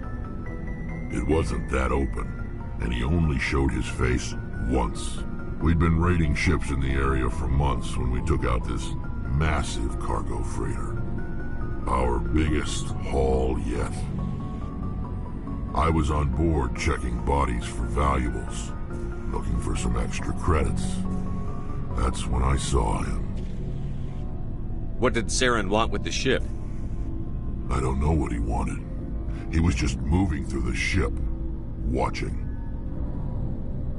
Speaker 5: It wasn't that open, and he only showed his face once. We'd been raiding ships in the area for months when we took out this massive cargo freighter. Our biggest haul yet. I was on board checking bodies for valuables, looking for some extra credits. That's when I saw him.
Speaker 3: What did Saren want with the ship?
Speaker 5: I don't know what he wanted. He was just moving through the ship, watching.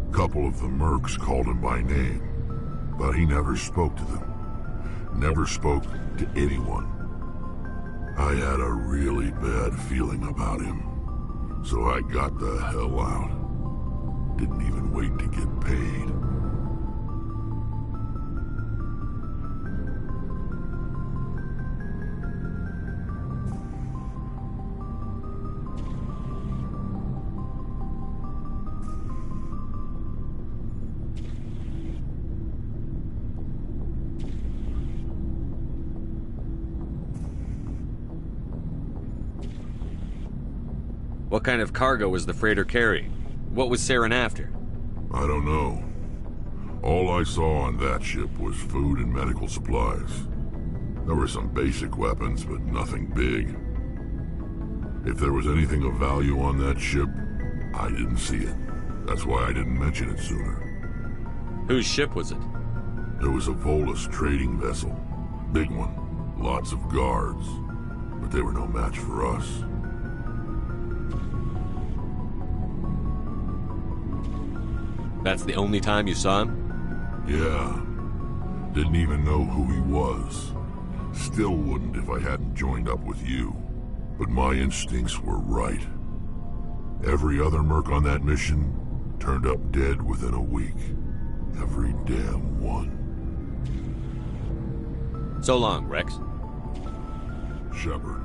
Speaker 5: A couple of the mercs called him by name, but he never spoke to them. Never spoke to anyone. I had a really bad feeling about him, so I got the hell out. Didn't even wait to get paid.
Speaker 3: What kind of cargo was the freighter carrying? What was Saren after?
Speaker 5: I don't know. All I saw on that ship was food and medical supplies. There were some basic weapons, but nothing big. If there was anything of value on that ship, I didn't see it. That's why I didn't mention it sooner.
Speaker 3: Whose ship was it?
Speaker 5: It was a Volus trading vessel. Big one. Lots of guards. But they were no match for us.
Speaker 3: That's the only time you saw him?
Speaker 5: Yeah. Didn't even know who he was. Still wouldn't if I hadn't joined up with you. But my instincts were right. Every other merc on that mission turned up dead within a week. Every damn one.
Speaker 3: So long, Rex.
Speaker 5: Shepard.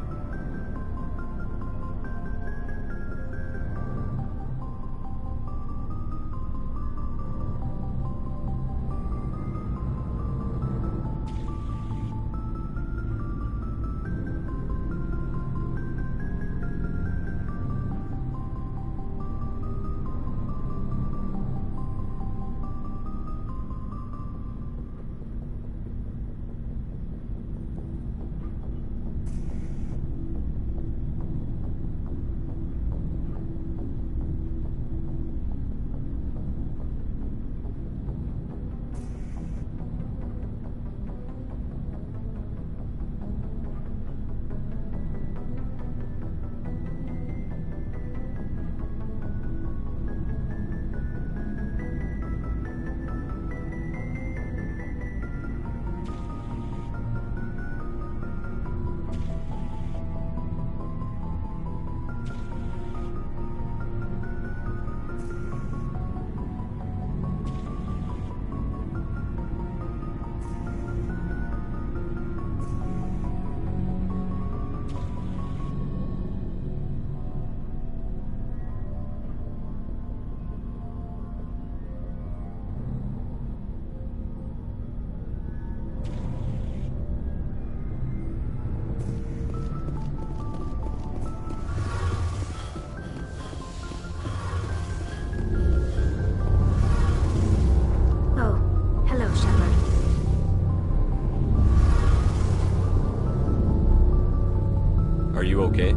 Speaker 3: you okay?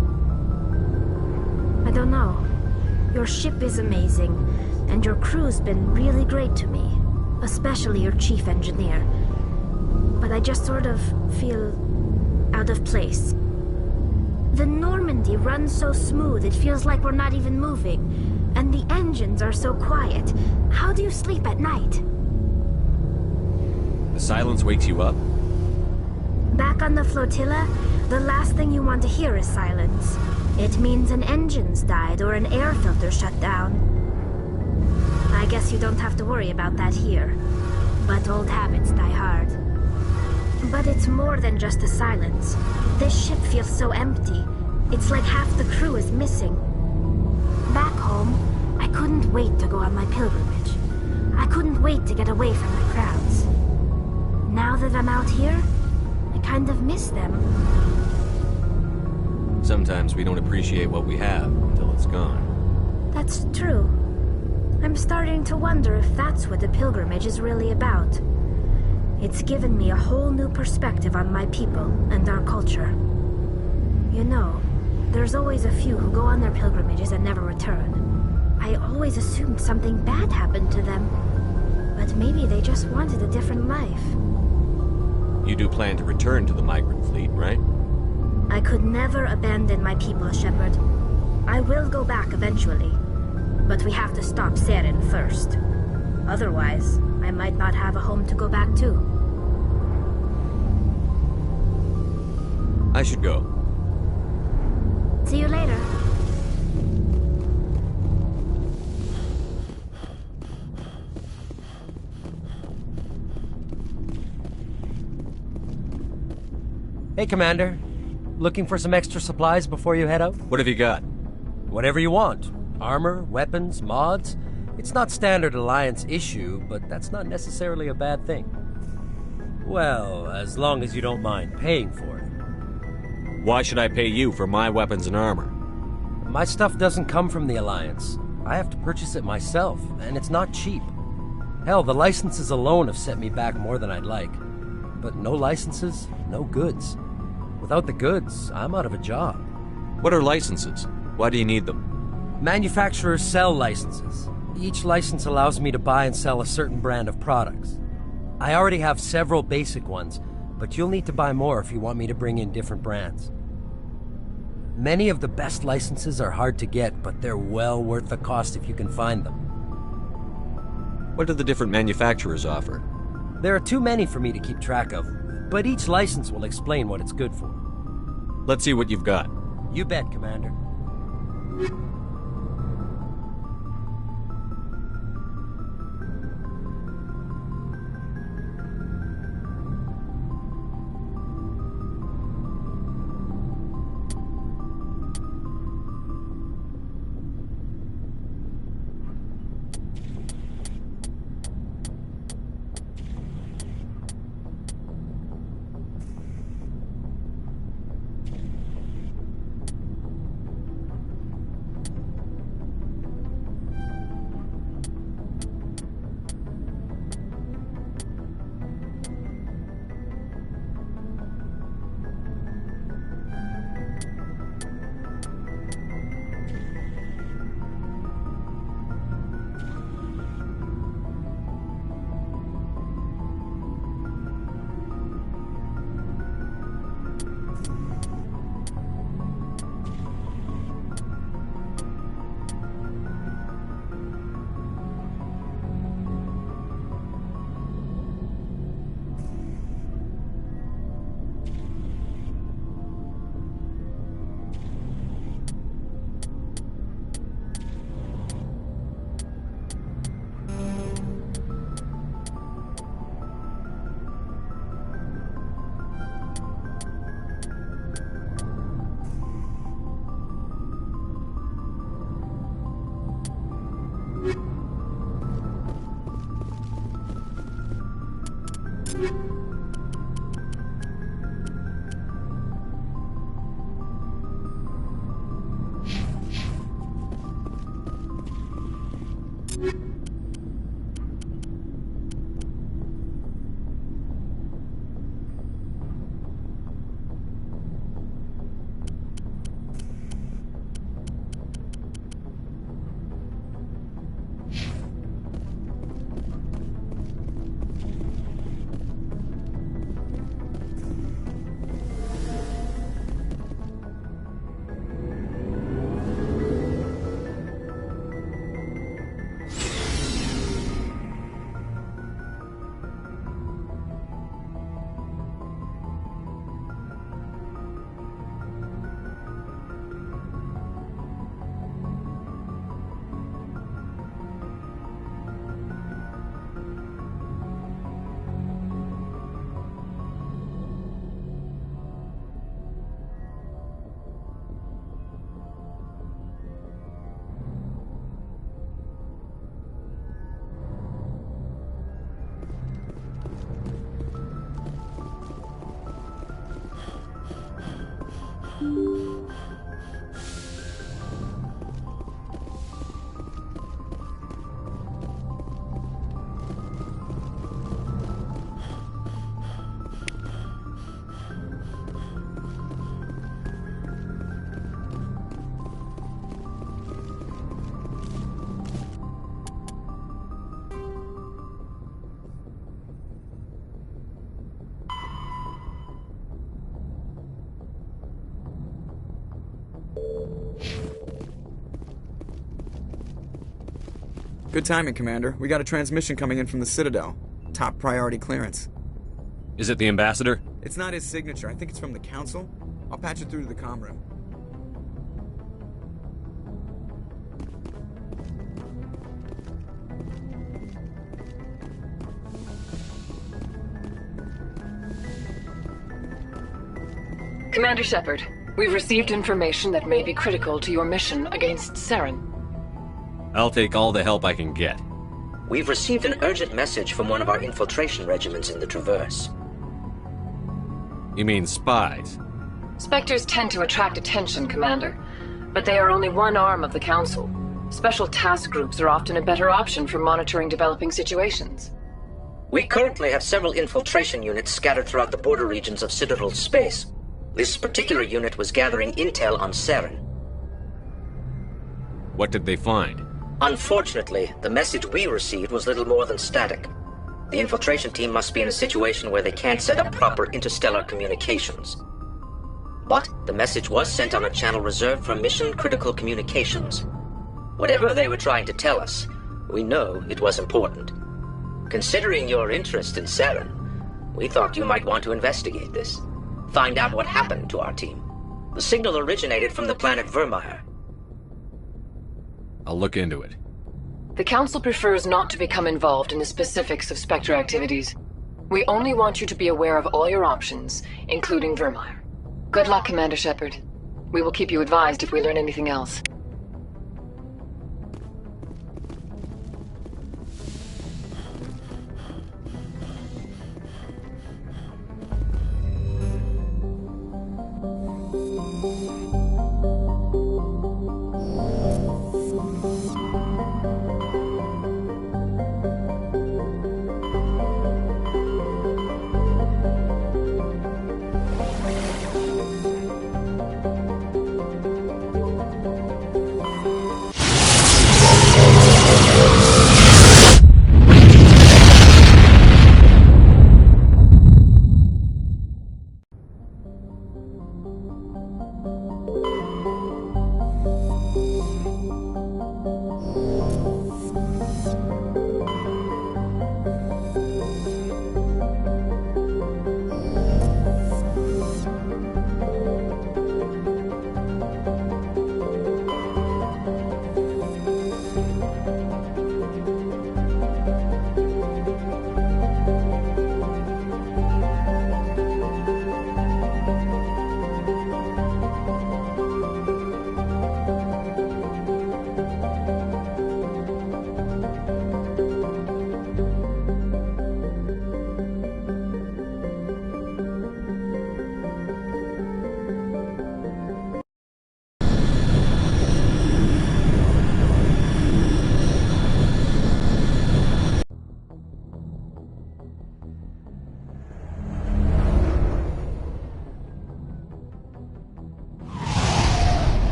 Speaker 12: I don't know. Your ship is amazing, and your crew's been really great to me. Especially your chief engineer. But I just sort of feel out of place. The Normandy runs so smooth it feels like we're not even moving. And the engines are so quiet. How do you sleep at night?
Speaker 3: The silence wakes you up?
Speaker 12: Back on the flotilla, the last thing you want to hear is silence. It means an engine's died or an air filter shut down. I guess you don't have to worry about that here. But old habits die hard. But it's more than just the silence. This ship feels so empty. It's like half the crew is missing. Back home, I couldn't wait to go on my pilgrimage. I couldn't wait to get away from the crowds. Now that I'm out here, I kind of miss them.
Speaker 3: Sometimes we don't appreciate what we have until it's gone.
Speaker 12: That's true. I'm starting to wonder if that's what the pilgrimage is really about. It's given me a whole new perspective on my people and our culture. You know, there's always a few who go on their pilgrimages and never return. I always assumed something bad happened to them. But maybe they just wanted a different life.
Speaker 3: You do plan to return to the migrant fleet, right?
Speaker 12: I could never abandon my people, Shepard. I will go back eventually. But we have to stop Saren first. Otherwise, I might not have a home to go back to.
Speaker 3: I should go.
Speaker 12: See you later.
Speaker 13: Hey, Commander. Looking for some extra supplies before you head out?
Speaker 3: What have you got?
Speaker 13: Whatever you want. Armor, weapons, mods. It's not standard Alliance issue, but that's not necessarily a bad thing. Well, as long as you don't mind paying for it.
Speaker 3: Why should I pay you for my weapons and armor?
Speaker 13: My stuff doesn't come from the Alliance. I have to purchase it myself, and it's not cheap. Hell, the licenses alone have set me back more than I'd like. But no licenses, no goods. Without the goods, I'm out of a job.
Speaker 3: What are licenses? Why do you need them?
Speaker 13: Manufacturers sell licenses. Each license allows me to buy and sell a certain brand of products. I already have several basic ones, but you'll need to buy more if you want me to bring in different brands. Many of the best licenses are hard to get, but they're well worth the cost if you can find them.
Speaker 3: What do the different manufacturers offer?
Speaker 13: There are too many for me to keep track of, but each license will explain what it's good for.
Speaker 3: Let's see what you've got.
Speaker 13: You bet, Commander.
Speaker 1: Good timing, Commander. We got a transmission coming in from the Citadel. Top priority clearance.
Speaker 3: Is it the ambassador?
Speaker 1: It's not his signature. I think it's from the Council. I'll patch it through to the comm room.
Speaker 9: Commander Shepard, we've received information that may be critical to your mission against Saren.
Speaker 3: I'll take all the help I can get.
Speaker 11: We've received an urgent message from one of our infiltration regiments in the Traverse.
Speaker 3: You mean spies?
Speaker 9: Spectres tend to attract attention, Commander, but they are only one arm of the Council. Special task groups are often a better option for monitoring developing situations.
Speaker 11: We currently have several infiltration units scattered throughout the border regions of Citadel space. This particular unit was gathering intel on Saren.
Speaker 3: What did they find?
Speaker 11: Unfortunately, the message we received was little more than static. The infiltration team must be in a situation where they can't set up proper interstellar communications. But the message was sent on a channel reserved for mission-critical communications. Whatever they were trying to tell us, we know it was important. Considering your interest in Saren, we thought you might want to investigate this. Find out what happened to our team. The signal originated from the planet Vermeer.
Speaker 3: I'll look into it.
Speaker 9: The Council prefers not to become involved in the specifics of Spectre activities. We only want you to be aware of all your options, including Vermeer. Good luck, Commander Shepard. We will keep you advised if we learn anything else.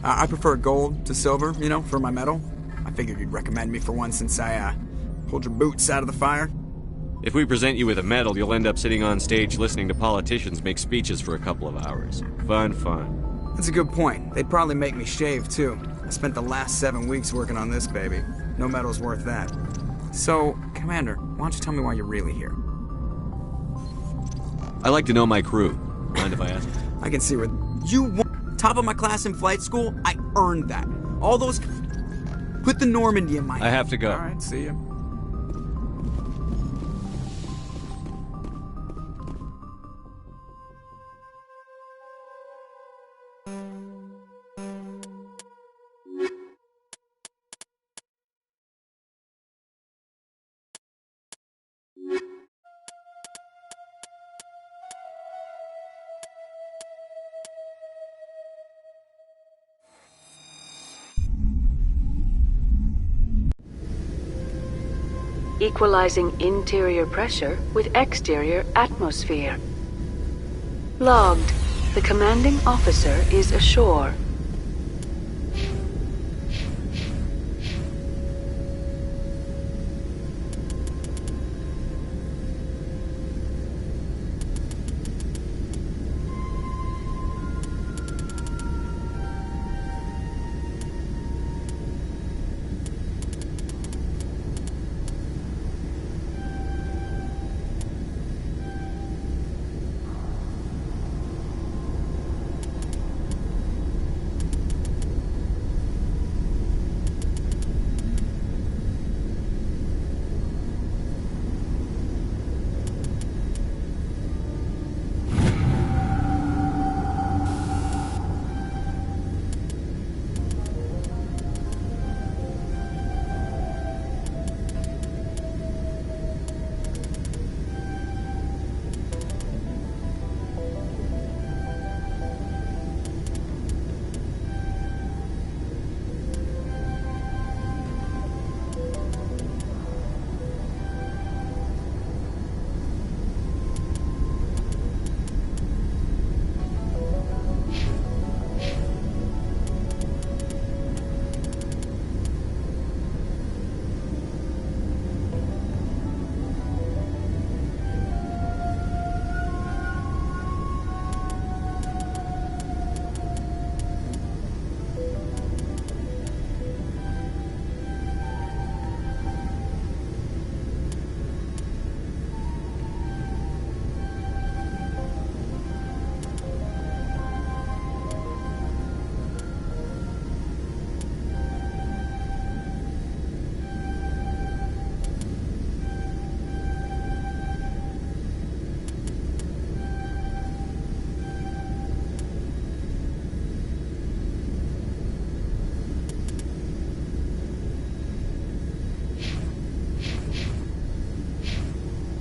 Speaker 1: I prefer gold to silver, you know, for my medal. I figured you'd recommend me for one since I, pulled your boots out of the fire.
Speaker 3: If we present you with a medal, you'll end up sitting on stage listening to politicians make speeches for a couple of hours. Fun, fun.
Speaker 1: That's a good point. They'd probably make me shave, too. I spent the last 7 weeks working on this baby. No medal's worth that. So, Commander, why don't you tell me why you're really here?
Speaker 3: I like to know my crew. Mind if I ask?
Speaker 1: I can see where you top of my class in flight school. I earned that. All those. Put the Normandy in my.
Speaker 3: I have to go.
Speaker 1: All right, see ya.
Speaker 14: Equalizing interior pressure with exterior atmosphere. Logged. The commanding officer is ashore.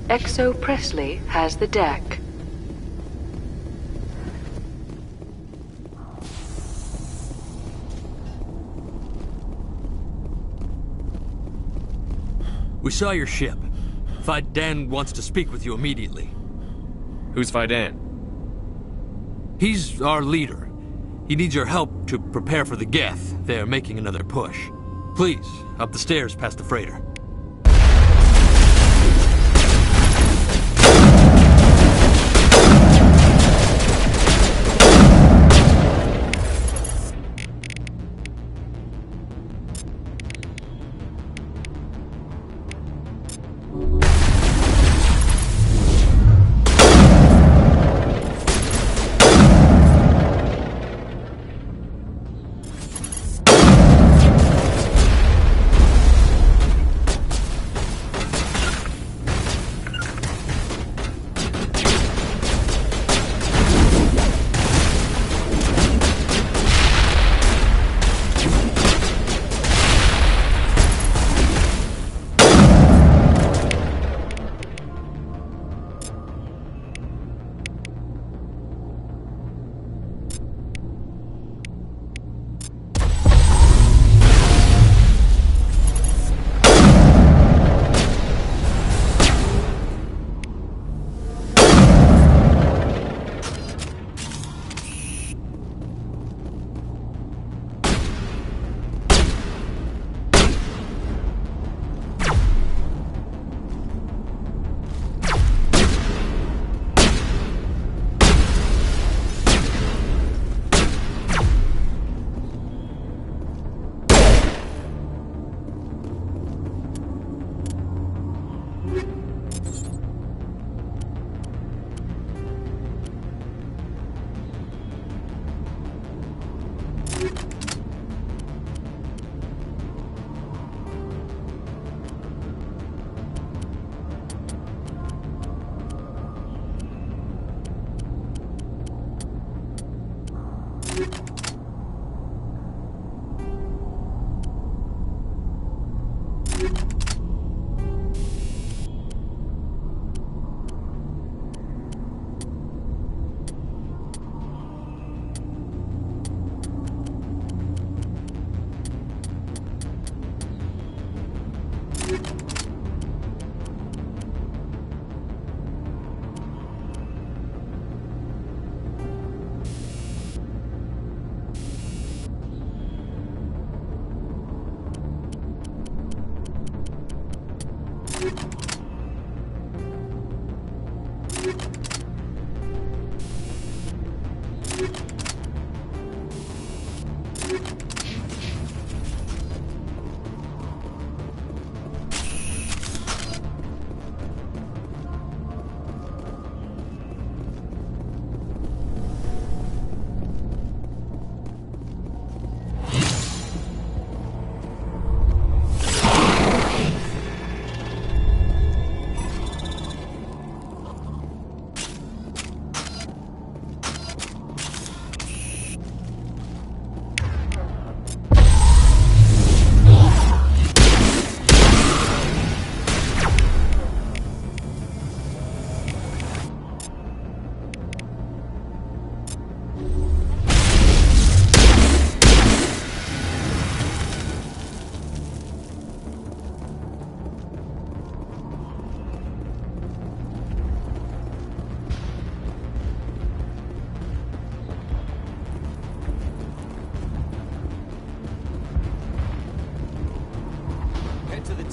Speaker 14: Exo Presley has the deck.
Speaker 15: We saw your ship. Fidan wants to speak with you immediately.
Speaker 3: Who's Fidan?
Speaker 15: He's our leader. He needs your help to prepare for the Geth. They're making another push. Please, up the stairs past the freighter.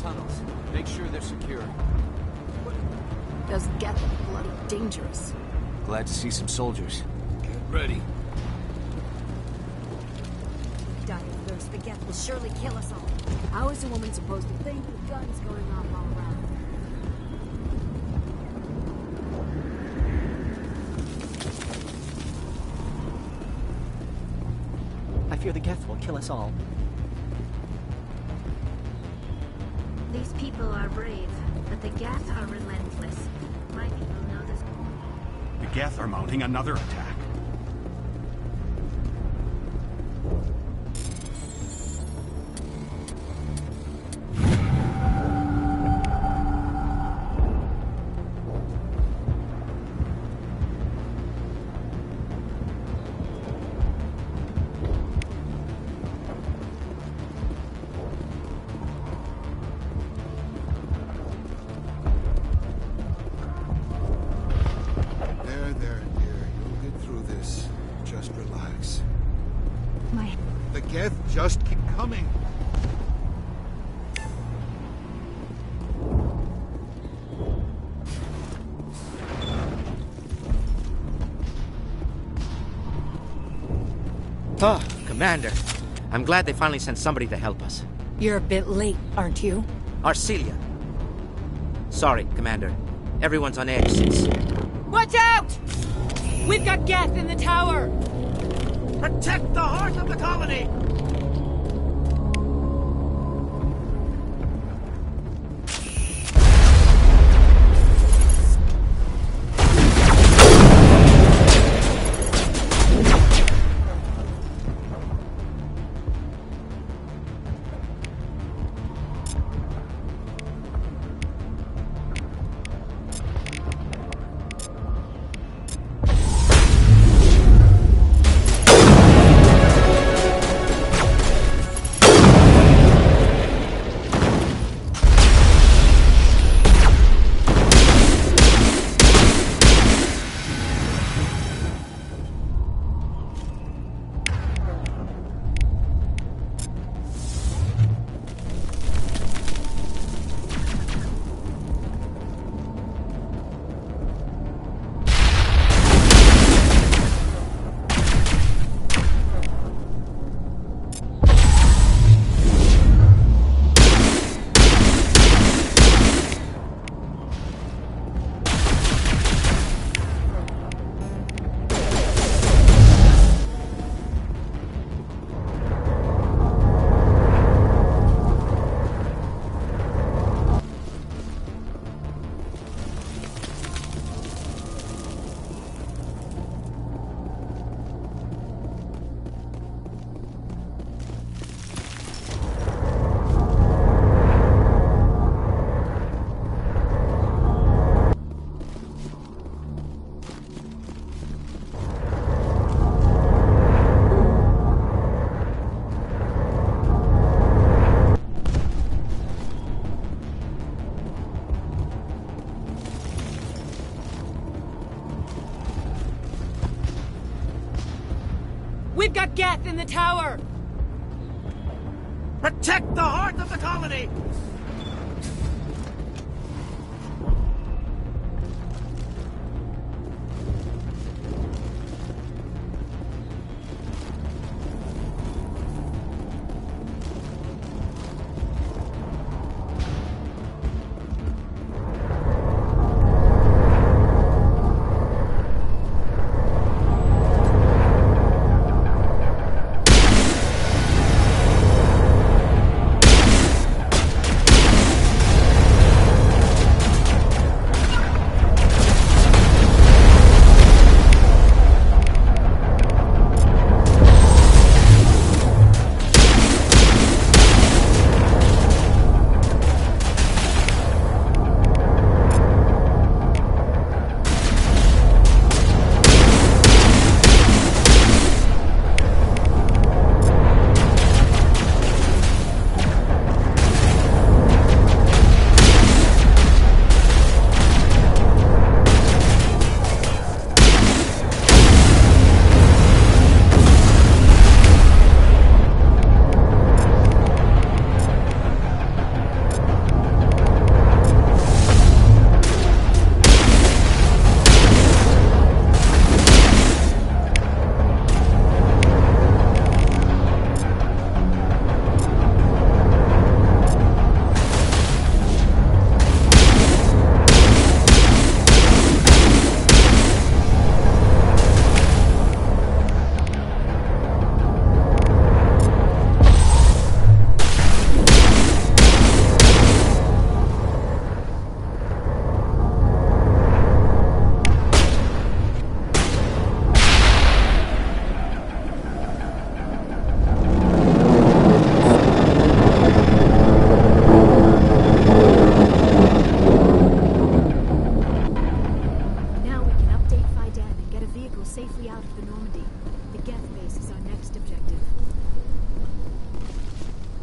Speaker 7: tunnels. Make sure they're secure.
Speaker 8: Those Geth are bloody dangerous.
Speaker 7: Glad to see some soldiers. Get ready.
Speaker 16: Die of thirst, the Geth will surely kill us all. How is a woman supposed to think with guns going off all around?
Speaker 7: I fear the Geth will kill us all.
Speaker 12: These people are brave, but the Geth are relentless. My people know this.
Speaker 17: The Geth are mounting another attack.
Speaker 18: Just keep coming.
Speaker 19: Oh, Commander. I'm glad they finally sent somebody to help us.
Speaker 16: You're a bit late, aren't you?
Speaker 19: Arcelia. Sorry, Commander. Everyone's on edge since...
Speaker 16: Watch out! We've got Geth in the tower!
Speaker 7: Protect the heart of the colony!
Speaker 18: got Geth in the tower!
Speaker 7: Protect the heart of the colony!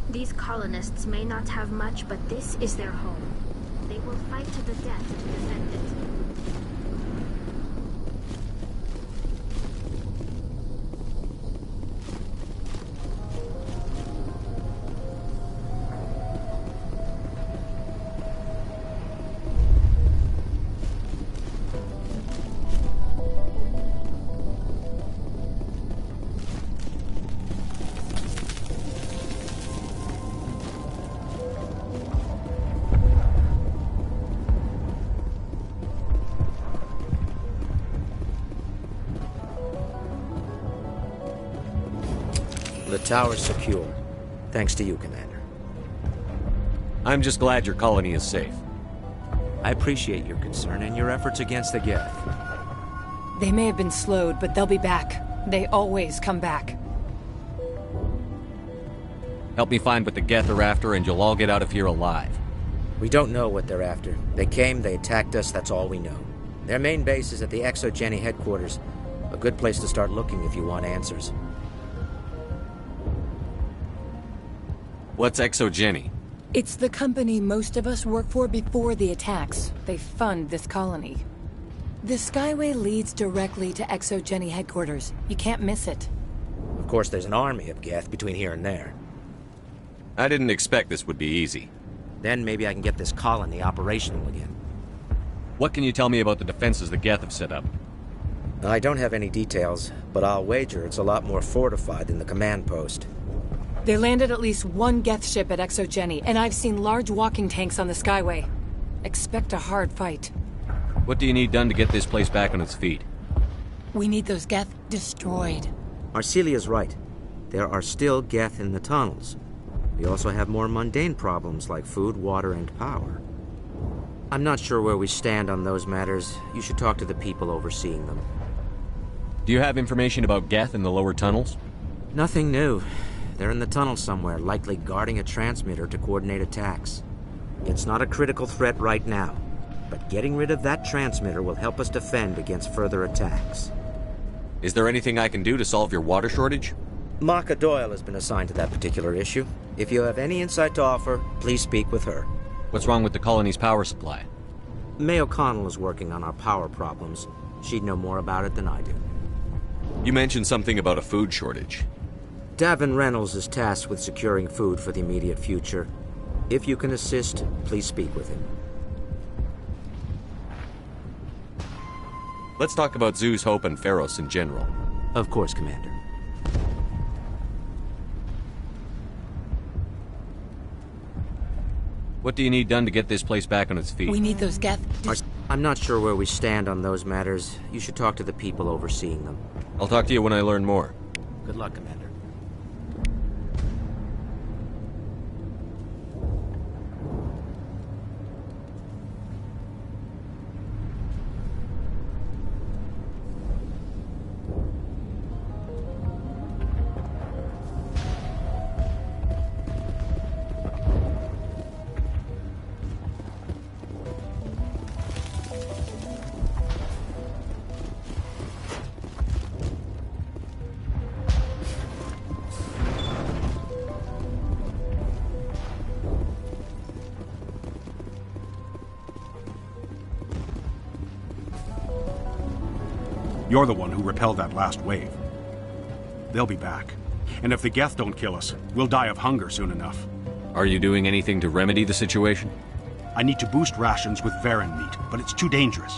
Speaker 12: These colonists may not have much, but this is their home. They will fight to the death to defend it.
Speaker 19: The tower's secure. Thanks to you, Commander.
Speaker 3: I'm just glad your colony is safe.
Speaker 19: I appreciate your concern and your efforts against the Geth.
Speaker 18: They may have been slowed, but they'll be back. They always come back.
Speaker 3: Help me find what the Geth are after, and you'll all get out of here alive.
Speaker 19: We don't know what they're after. They came, they attacked us, that's all we know. Their main base is at the ExoGeni headquarters. A good place to start looking if you want answers.
Speaker 3: What's ExoGeni?
Speaker 18: It's the company most of us work for before the attacks. They fund this colony. The Skyway leads directly to ExoGeni headquarters. You can't miss it.
Speaker 19: Of course, there's an army of Geth between here and there.
Speaker 3: I didn't expect this would be easy.
Speaker 19: Then maybe I can get this colony operational again.
Speaker 3: What can you tell me about the defenses the Geth have set up?
Speaker 19: I don't have any details, but I'll wager it's a lot more fortified than the command post.
Speaker 18: They landed at least one Geth ship at ExoGeni, and I've seen large walking tanks on the Skyway. Expect a hard fight.
Speaker 3: What do you need done to get this place back on its feet?
Speaker 18: We need those Geth destroyed.
Speaker 19: Arcelia's right. There are still Geth in the tunnels. We also have more mundane problems like food, water, and power. I'm not sure where we stand on those matters. You should talk to the people overseeing them.
Speaker 3: Do you have information about Geth in the lower tunnels?
Speaker 19: Nothing new. They're in the tunnel somewhere, likely guarding a transmitter to coordinate attacks. It's not a critical threat right now, but getting rid of that transmitter will help us defend against further attacks.
Speaker 3: Is there anything I can do to solve your water shortage?
Speaker 19: Maka Doyle has been assigned to that particular issue. If you have any insight to offer, please speak with her.
Speaker 3: What's wrong with the colony's power supply?
Speaker 19: May O'Connell is working on our power problems. She'd know more about it than I do.
Speaker 3: You mentioned something about a food shortage.
Speaker 19: Davin Reynolds is tasked with securing food for the immediate future. If you can assist, please speak with him.
Speaker 3: Let's talk about Zeus, Hope, and Pharos in general.
Speaker 19: Of course, Commander.
Speaker 3: What do you need done to get this place back on its feet?
Speaker 18: We need those Geth...
Speaker 19: I'm not sure where we stand on those matters. You should talk to the people overseeing them.
Speaker 3: I'll talk to you when I learn more.
Speaker 19: Good luck, Commander.
Speaker 17: You're the one who repelled that last wave. They'll be back. And if the Geth don't kill us, we'll die of hunger soon enough.
Speaker 3: Are you doing anything to remedy the situation?
Speaker 17: I need to boost rations with Varen meat, but it's too dangerous.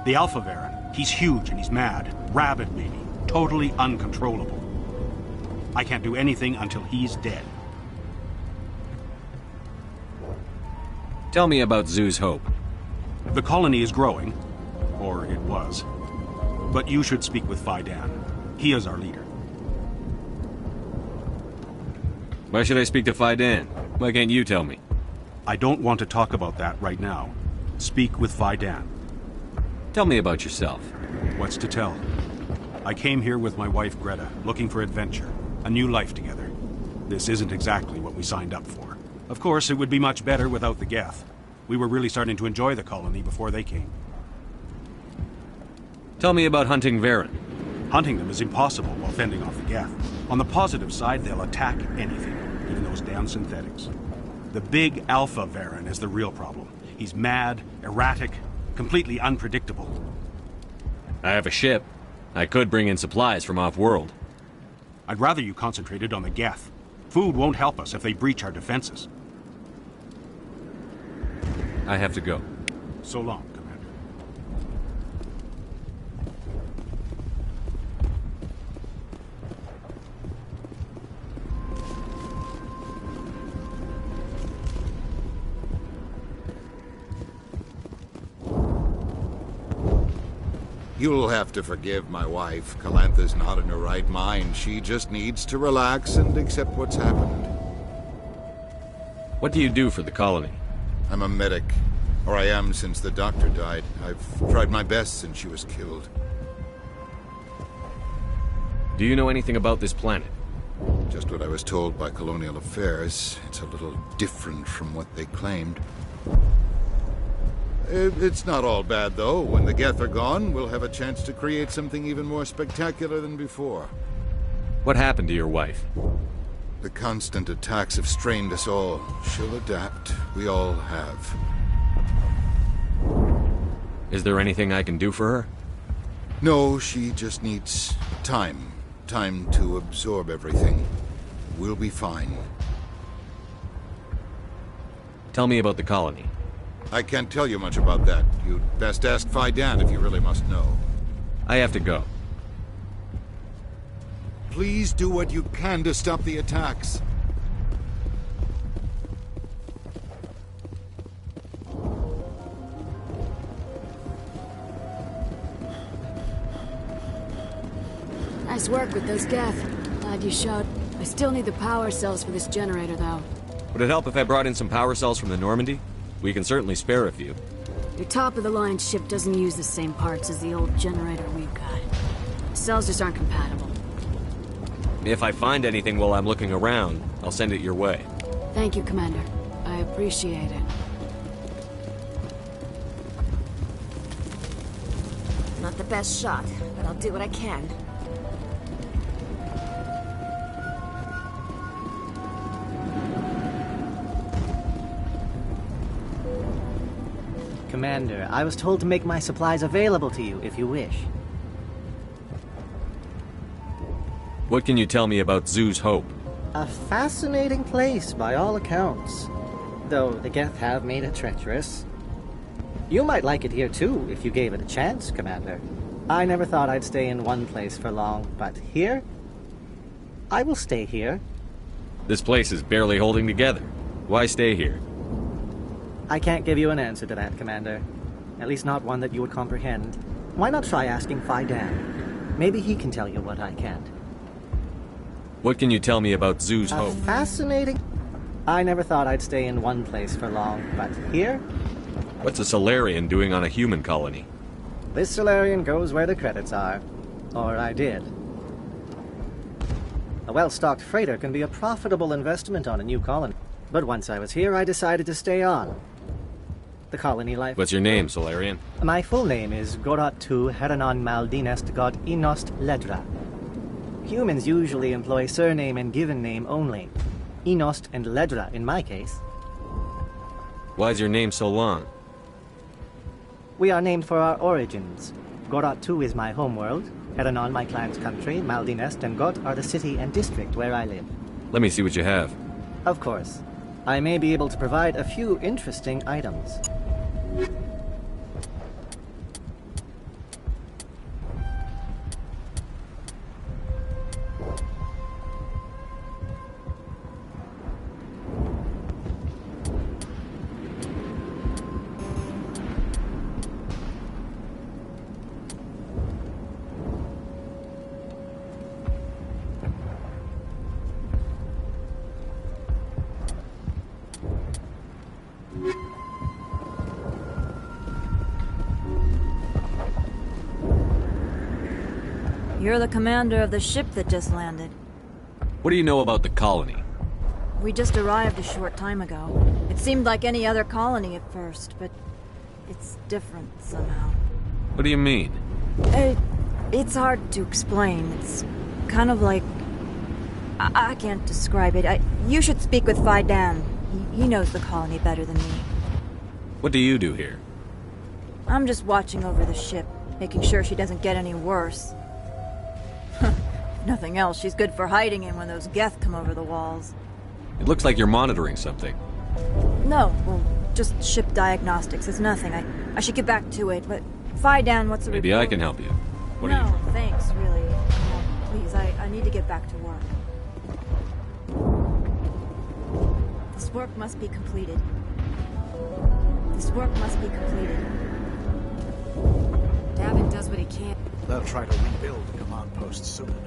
Speaker 17: The Alpha Varen, he's huge and he's mad. Rabid, maybe. Totally uncontrollable. I can't do anything until he's dead.
Speaker 3: Tell me about Zeus Hope.
Speaker 17: The colony is growing. Or it was. But you should speak with Faidan. He is our leader.
Speaker 3: Why should I speak to Faidan? Why can't you tell me?
Speaker 17: I don't want to talk about that right now. Speak with Faidan.
Speaker 3: Tell me about yourself.
Speaker 17: What's to tell? I came here with my wife Greta, looking for adventure. A new life together. This isn't exactly what we signed up for. Of course, it would be much better without the Geth. We were really starting to enjoy the colony before they came.
Speaker 3: Tell me about hunting Varen.
Speaker 17: Hunting them is impossible while fending off the Geth. On the positive side, they'll attack anything, even those damn synthetics. The big Alpha Varen is the real problem. He's mad, erratic, completely unpredictable.
Speaker 3: I have a ship. I could bring in supplies from off-world.
Speaker 17: I'd rather you concentrated on the Geth. Food won't help us if they breach our defenses.
Speaker 3: I have to go.
Speaker 17: So long.
Speaker 20: You'll have to forgive my wife. Calantha's not in her right mind. She just needs to relax and accept what's happened.
Speaker 3: What do you do for the colony?
Speaker 20: I'm a medic. Or I am since the doctor died. I've tried my best since she was killed.
Speaker 3: Do you know anything about this planet?
Speaker 20: Just what I was told by Colonial Affairs. It's a little different from what they claimed. It's not all bad, though. When the Geth are gone, we'll have a chance to create something even more spectacular than before.
Speaker 3: What happened to your wife?
Speaker 20: The constant attacks have strained us all. She'll adapt. We all have.
Speaker 3: Is there anything I can do for her?
Speaker 20: No, she just needs time. Time to absorb everything. We'll be fine.
Speaker 3: Tell me about the colony.
Speaker 20: I can't tell you much about that. You'd best ask Faidan if you really must know.
Speaker 3: I have to go.
Speaker 20: Please do what you can to stop the attacks.
Speaker 16: Nice work with those Geth. Glad you showed. I still need the power cells for this generator, though.
Speaker 3: Would it help if I brought in some power cells from the Normandy? We can certainly spare a few.
Speaker 16: Your top-of-the-line ship doesn't use the same parts as the old generator we've got. Cells just aren't compatible.
Speaker 3: If I find anything while I'm looking around, I'll send it your way.
Speaker 16: Thank you, Commander. I appreciate it.
Speaker 21: Not the best shot, but I'll do what I can.
Speaker 22: Commander, I was told to make my supplies available to you if you wish.
Speaker 3: What can you tell me about Zoo's Hope?
Speaker 2: A fascinating place by all accounts, though the Geth have made it treacherous. You might like it here too, if you gave it a chance, Commander. I never thought I'd stay in one place for long, but here? I will stay here.
Speaker 3: This place is barely holding together. Why stay here?
Speaker 2: I can't give you an answer to that, Commander. At least not one that you would comprehend. Why not try asking Phi Dan? Maybe he can tell you what I can't.
Speaker 3: What can you tell me about Zoo's Hope?
Speaker 2: Fascinating. I never thought I'd stay in one place for long, but here?
Speaker 3: What's a Solarian doing on a human colony?
Speaker 2: This Solarian goes where the credits are. Or I did. A well-stocked freighter can be a profitable investment on a new colony. But once I was here, I decided to stay on. The colony life...
Speaker 3: What's your name, Solarian?
Speaker 2: My full name is Gorat-tu Heranon Maldinest God Inost Ledra. Humans usually employ surname and given name only. Inost and Ledra in my case.
Speaker 3: Why's your name so long?
Speaker 2: We are named for our origins. Gorat-tu is my homeworld, Heranon my clan's country, Maldinest and Got are the city and district where I live.
Speaker 3: Let me see what you have.
Speaker 2: Of course. I may be able to provide a few interesting items.
Speaker 16: You're the commander of the ship that just landed.
Speaker 3: What do you know about the colony?
Speaker 16: We just arrived a short time ago. It seemed like any other colony at first, but it's different somehow.
Speaker 3: What do you mean?
Speaker 16: It's hard to explain. It's kind of like... I can't describe it. You should speak with Phi Dan. He knows the colony better than me.
Speaker 3: What do you do here?
Speaker 16: I'm just watching over the ship, making sure she doesn't get any worse. If nothing else, she's good for hiding in when those Geth come over the walls.
Speaker 3: It looks like you're monitoring something.
Speaker 16: No, well, just ship diagnostics. It's nothing. I should get back to it, but... Phi Dan, what's the
Speaker 3: Maybe
Speaker 16: report?
Speaker 3: I can help you. What
Speaker 16: no,
Speaker 3: are you...
Speaker 16: thanks, really. No, please, I need to get back to work. This work must be completed. This work must be completed.
Speaker 21: Davin does what he can.
Speaker 7: They'll try to rebuild the command post soon enough.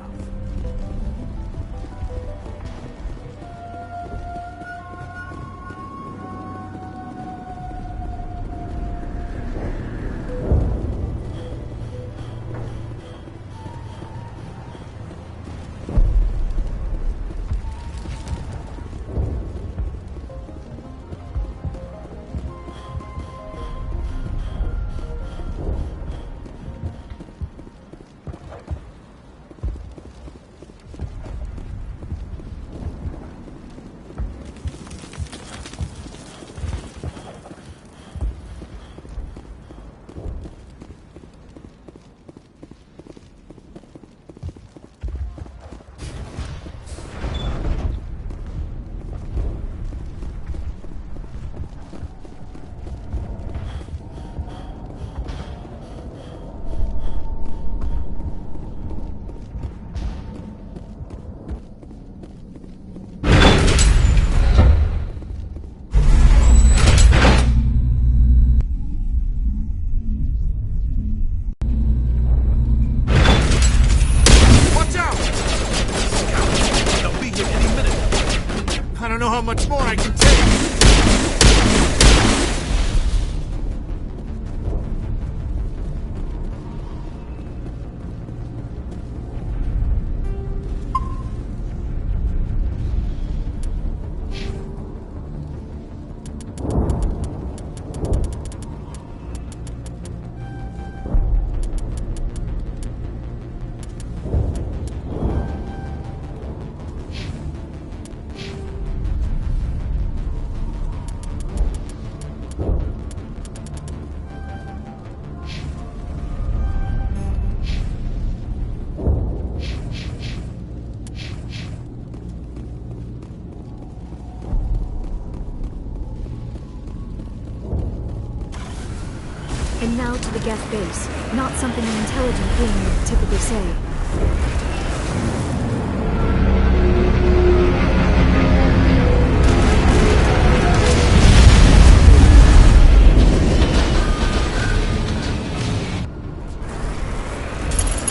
Speaker 12: And now to the Geth base. Not something an intelligent being would typically say.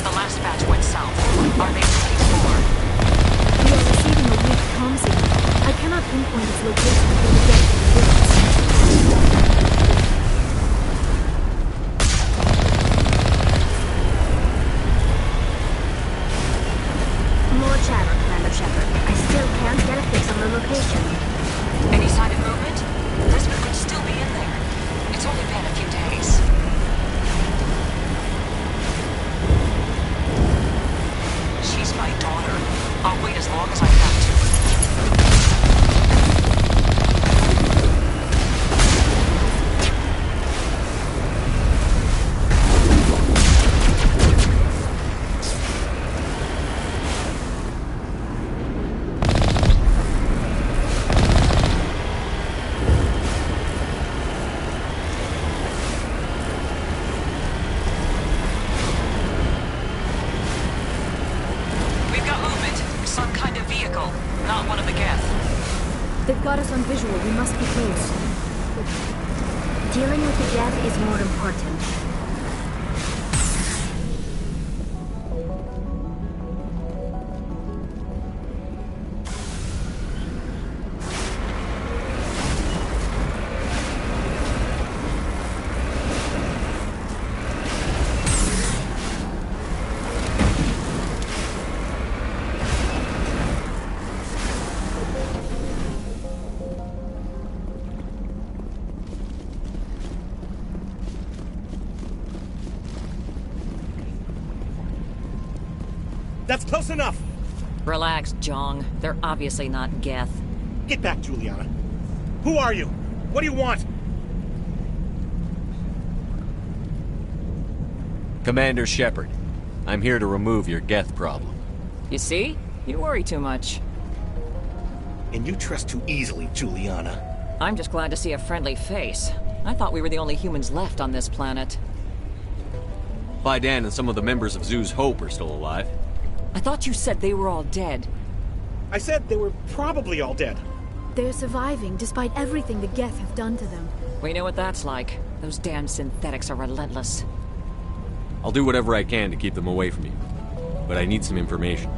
Speaker 6: The last batch went south. Are they receiving more?
Speaker 12: We are receiving a weak comm signal. I cannot pinpoint its location until the Geth reports. More chatter, Commander Shepard. I still can't get a fix on the location.
Speaker 6: Any sign of movement? Lisbeth could still be in there. It's only been a few days. She's my daughter. I'll wait as long as I have to.
Speaker 12: They've got us on visual. We must be close. Dealing with the Geth is more important.
Speaker 22: That's close enough!
Speaker 6: Relax, Jong. They're obviously not Geth.
Speaker 22: Get back, Juliana. Who are you? What do you want?
Speaker 3: Commander Shepard, I'm here to remove your Geth problem.
Speaker 6: You see? You worry too much.
Speaker 22: And you trust too easily, Juliana.
Speaker 6: I'm just glad to see a friendly face. I thought we were the only humans left on this planet.
Speaker 3: Faidan and some of the members of Zoo's Hope are still alive.
Speaker 6: I thought you said they were all dead.
Speaker 22: I said they were probably all dead.
Speaker 12: They're surviving despite everything the Geth have done to them.
Speaker 6: We know what that's like. Those damn synthetics are relentless.
Speaker 3: I'll do whatever I can to keep them away from you. But I need some information.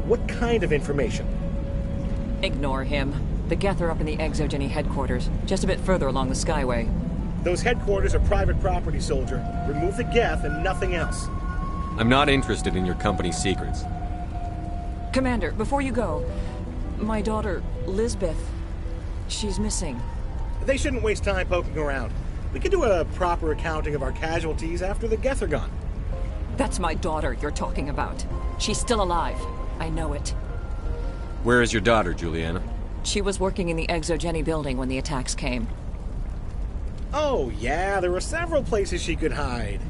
Speaker 22: What kind of information?
Speaker 6: Ignore him. The Geth are up in the Exogeny headquarters, just a bit further along the Skyway.
Speaker 22: Those headquarters are private property, soldier. Remove the Geth and nothing else.
Speaker 3: I'm not interested in your company's secrets.
Speaker 6: Commander, before you go, my daughter, Lisbeth, she's missing.
Speaker 22: They shouldn't waste time poking around. We can do a proper accounting of our casualties after the Geth are gone.
Speaker 6: That's my daughter you're talking about. She's still alive. I know it.
Speaker 3: Where is your daughter, Juliana?
Speaker 6: She was working in the Exogeny building when the attacks came.
Speaker 22: Oh, yeah, there were several places she could hide.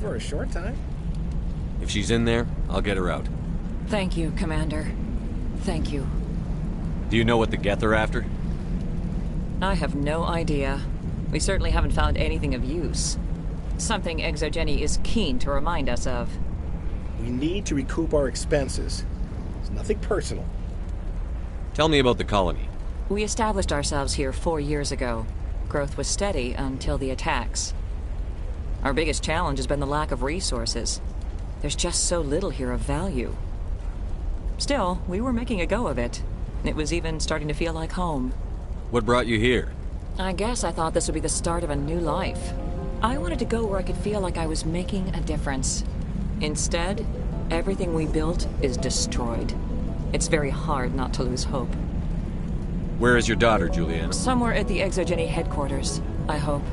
Speaker 22: For a short time.
Speaker 3: If she's in there, I'll get her out.
Speaker 6: Thank you, Commander. Thank you.
Speaker 3: Do you know what the Geth are after?
Speaker 6: I have no idea. We certainly haven't found anything of use. Something Exogeny is keen to remind us of.
Speaker 22: We need to recoup our expenses. It's nothing personal.
Speaker 3: Tell me about the colony.
Speaker 6: We established ourselves here 4 years ago. Growth was steady until the attacks. Our biggest challenge has been the lack of resources. There's just so little here of value. Still, we were making a go of it. It was even starting to feel like home.
Speaker 3: What brought you here?
Speaker 6: I guess I thought this would be the start of a new life. I wanted to go where I could feel like I was making a difference. Instead, everything we built is destroyed. It's very hard not to lose hope.
Speaker 3: Where is your daughter, Juliana?
Speaker 6: Somewhere at the Exogeny headquarters, I hope.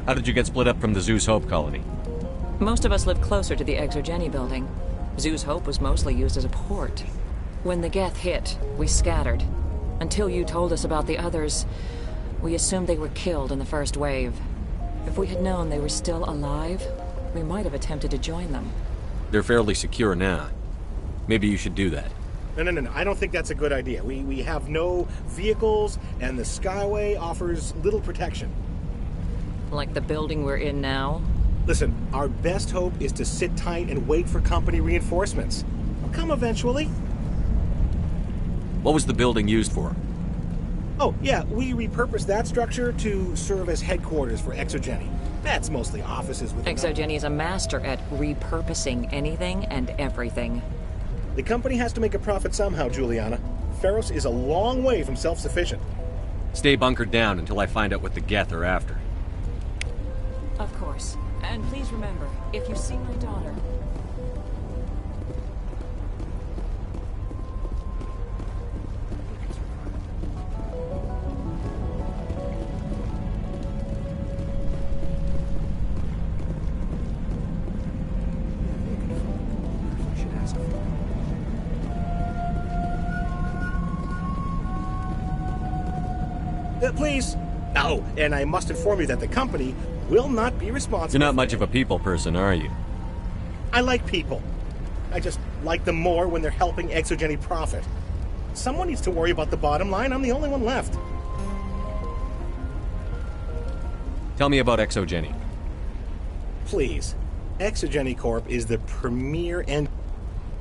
Speaker 3: How did you get split up from the Zeus Hope colony?
Speaker 6: Most of us lived closer to the Exogeny building. Zeus Hope was mostly used as a port. When the Geth hit, we scattered. Until you told us about the others, we assumed they were killed in the first wave. If we had known they were still alive, we might have attempted to join them.
Speaker 3: They're fairly secure now. Maybe you should do that.
Speaker 22: No. I don't think that's a good idea. We have no vehicles, and the Skyway offers little protection.
Speaker 6: Like the building we're in now?
Speaker 22: Listen, our best hope is to sit tight and wait for company reinforcements. They'll come eventually.
Speaker 3: What was the building used for?
Speaker 22: Oh, yeah, we repurposed that structure to serve as headquarters for Exogeny. That's mostly offices with...
Speaker 6: Exogeny is a master at repurposing anything and everything.
Speaker 22: The company has to make a profit somehow, Juliana. Feros is a long way from self-sufficient.
Speaker 3: Stay bunkered down until I find out what the Geth are after.
Speaker 6: Of course. And please remember, if you see my daughter...
Speaker 22: Please. Oh, and I must inform you that the company will not be responsible.
Speaker 3: You're not much of a people person, are you?
Speaker 22: I like people. I just like them more when they're helping Exogeny profit. Someone needs to worry about the bottom line. I'm the only one left.
Speaker 3: Tell me about Exogeny.
Speaker 22: Please. Exogeny Corp is the premier and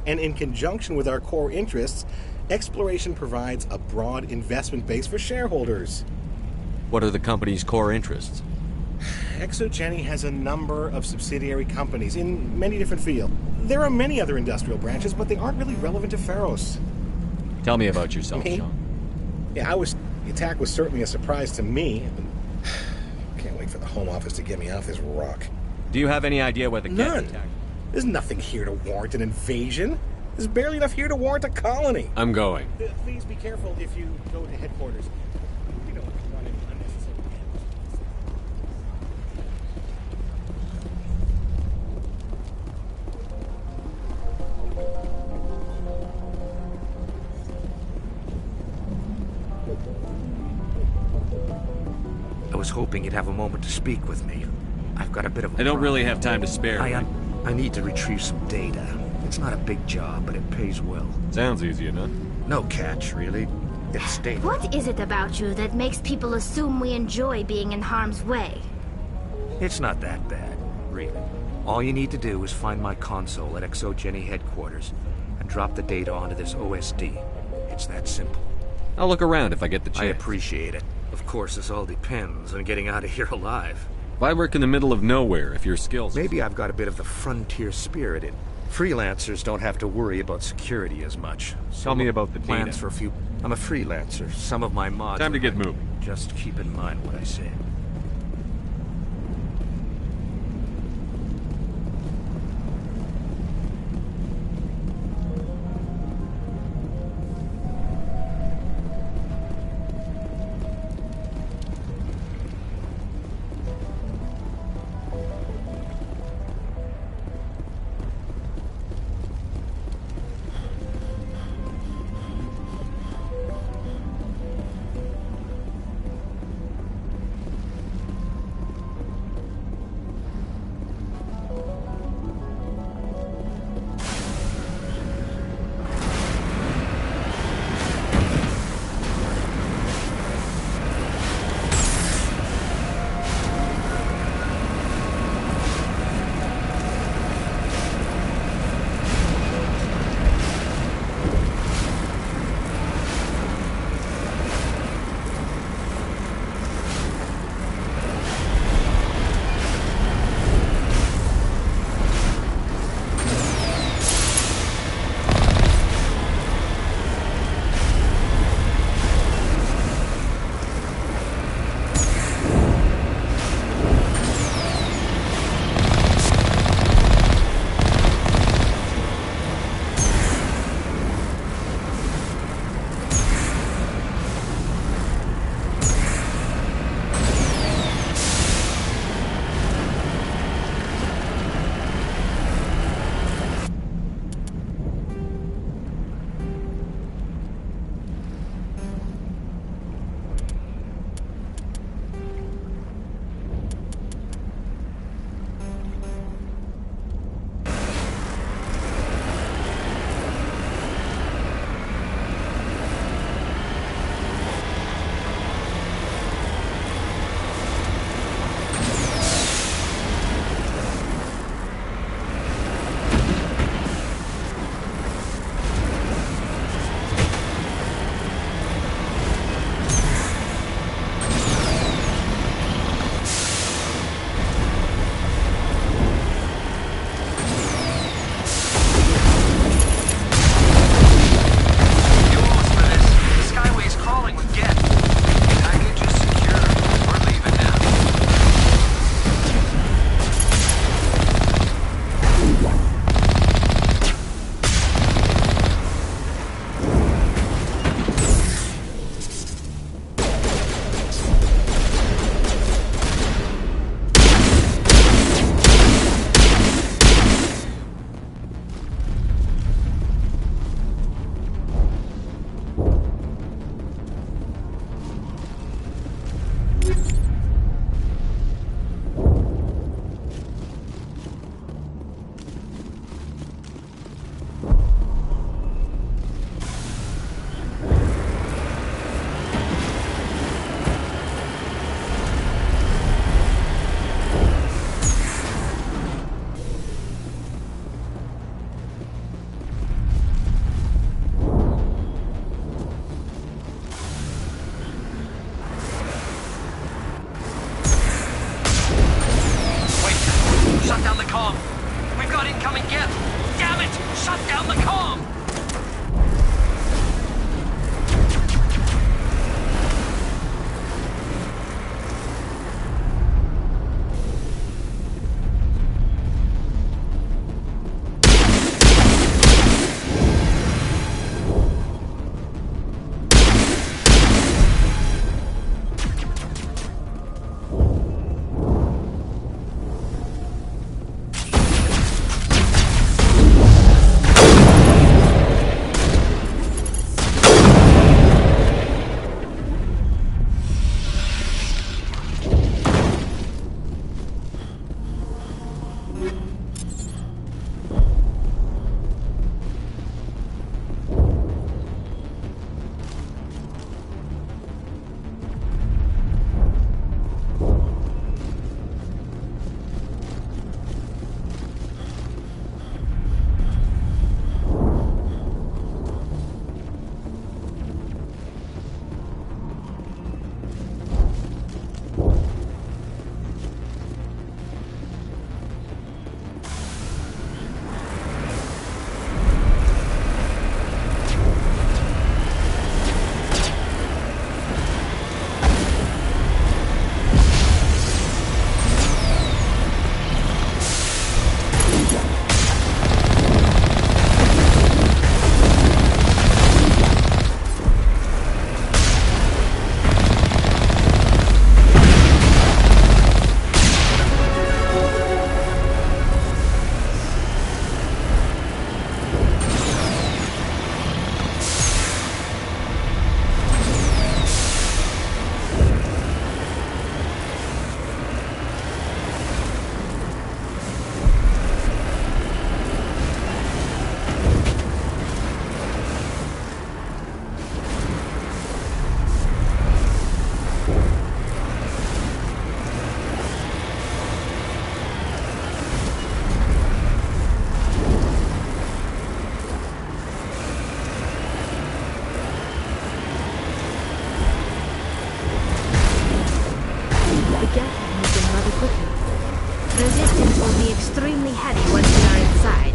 Speaker 22: in conjunction with our core interests, exploration provides a broad investment base for shareholders.
Speaker 3: What are the company's core interests?
Speaker 22: Exogeny has a number of subsidiary companies in many different fields. There are many other industrial branches, but they aren't really relevant to Feros.
Speaker 3: Tell me about yourself,
Speaker 22: Me?
Speaker 3: Sean.
Speaker 22: Yeah, the attack was certainly a surprise to me. Can't wait for the Home Office to get me off this rock.
Speaker 3: Do you have any idea why the Geth attacked?
Speaker 22: There's nothing here to warrant an invasion. There's barely enough here to warrant a colony.
Speaker 3: I'm going.
Speaker 22: Please be careful if you go to headquarters. We don't want any unnecessary
Speaker 19: I was hoping you'd have a moment to speak with me. I've got a bit of a
Speaker 3: I don't really have time to spare.
Speaker 19: I need to retrieve some data. It's not a big job, but it pays well.
Speaker 3: Sounds easy enough.
Speaker 19: No catch, really. It's dangerous.
Speaker 12: What is it about you that makes people assume we enjoy being in harm's way?
Speaker 19: It's not that bad, really. All you need to do is find my console at Exogeny headquarters and drop the data onto this OSD. It's that simple.
Speaker 3: I'll look around if I get the chance.
Speaker 19: I appreciate it. Of course, this all depends on getting out of here alive.
Speaker 3: Why work in the middle of nowhere if your skills...
Speaker 19: Maybe I've got a bit of the frontier spirit in. Freelancers don't have to worry about security as much.
Speaker 3: Tell me about the
Speaker 19: plans
Speaker 3: data.
Speaker 19: for a few... I'm a freelancer. Some of my mods...
Speaker 3: Time to get moving.
Speaker 19: Just keep in mind what I say.
Speaker 13: comm. We've got incoming Geth. Damn it! Shut down the comm!
Speaker 12: Resistance will be extremely heavy once we are inside.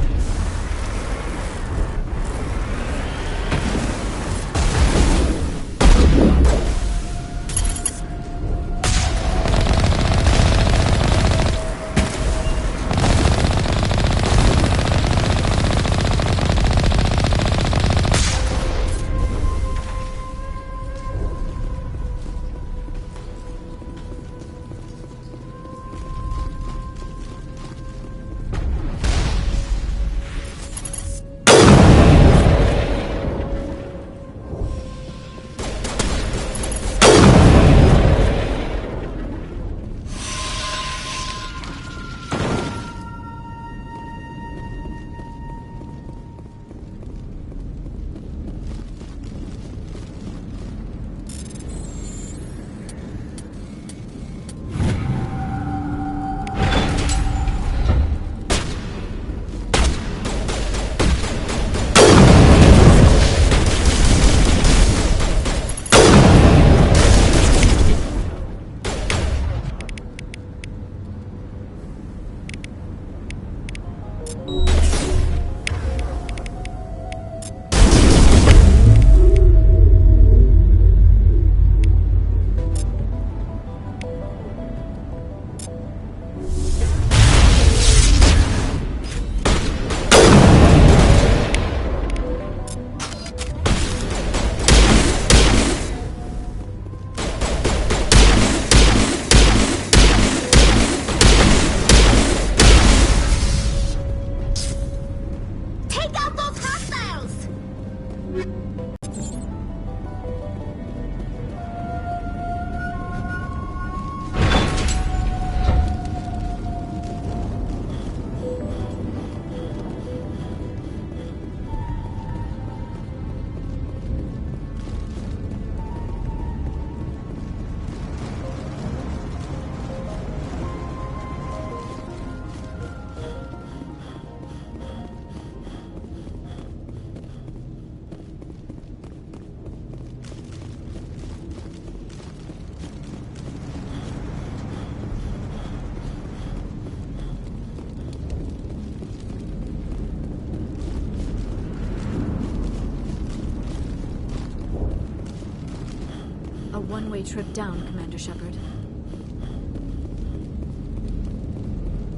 Speaker 4: one-way trip down, Commander Shepard.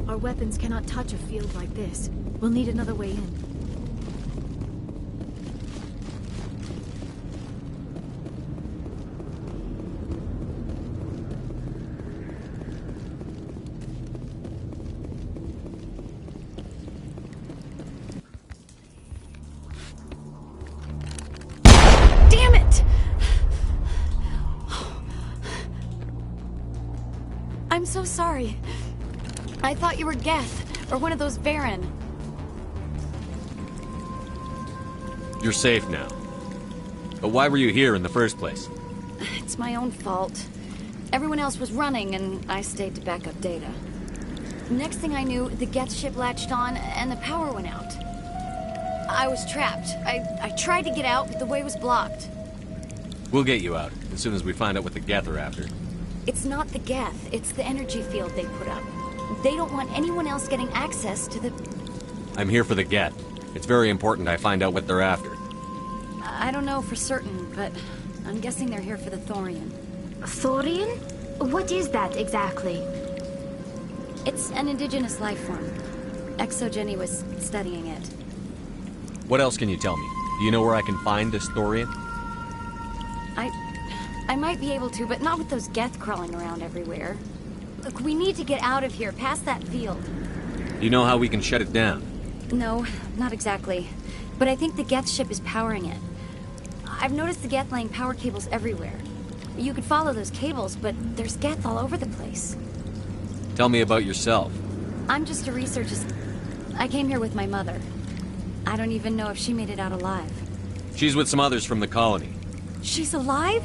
Speaker 4: Our weapons cannot touch a field like this. We'll need another way in.
Speaker 18: Damn it! I'm so sorry. I thought you were Geth, or one of those Varen.
Speaker 3: You're safe now. But why were you here in the first place?
Speaker 18: It's my own fault. Everyone else was running, and I stayed to back up data. Next thing I knew, the Geth ship latched on, and the power went out. I was trapped. I tried to get out, but the way was blocked.
Speaker 3: We'll get you out, as soon as we find out what the Geth are after.
Speaker 18: It's not the Geth, it's the energy field they put up. They don't want anyone else getting access to the...
Speaker 3: I'm here for the Geth. It's very important I find out what they're after.
Speaker 18: I don't know for certain, but I'm guessing they're here for the Thorian.
Speaker 12: Thorian? What is that exactly?
Speaker 18: It's an indigenous life form. Exogeny was studying it.
Speaker 3: What else can you tell me? Do you know where I can find this Thorian?
Speaker 18: I might be able to, but not with those Geth crawling around everywhere. Look, we need to get out of here, past that field.
Speaker 3: Do you know how we can shut it down?
Speaker 18: No, not exactly. But I think the Geth ship is powering it. I've noticed the Geth laying power cables everywhere. You could follow those cables, but there's Geth all over the place.
Speaker 3: Tell me about yourself.
Speaker 18: I'm just a researcher. I came here with my mother. I don't even know if she made it out alive.
Speaker 3: She's with some others from the colony.
Speaker 18: She's alive?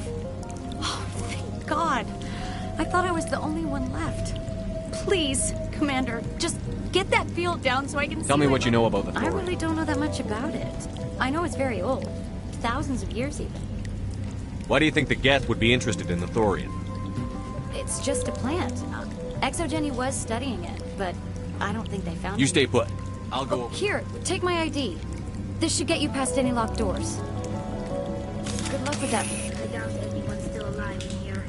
Speaker 18: Oh, thank God. I thought I was the only one left. Please, Commander, just get that field down so I can see.
Speaker 3: Tell me what you know about the Thorian.
Speaker 18: I really don't know that much about it. I know it's very old. Thousands of years even.
Speaker 3: Why do you think the Geth would be interested in the Thorian?
Speaker 18: It's just a plant. Exogeny was studying it, but I don't think they found it.
Speaker 3: You stay put. I'll go over.
Speaker 18: Here, take my ID. This should get you past any locked doors. Good luck with that.
Speaker 12: I doubt anyone's still alive in here.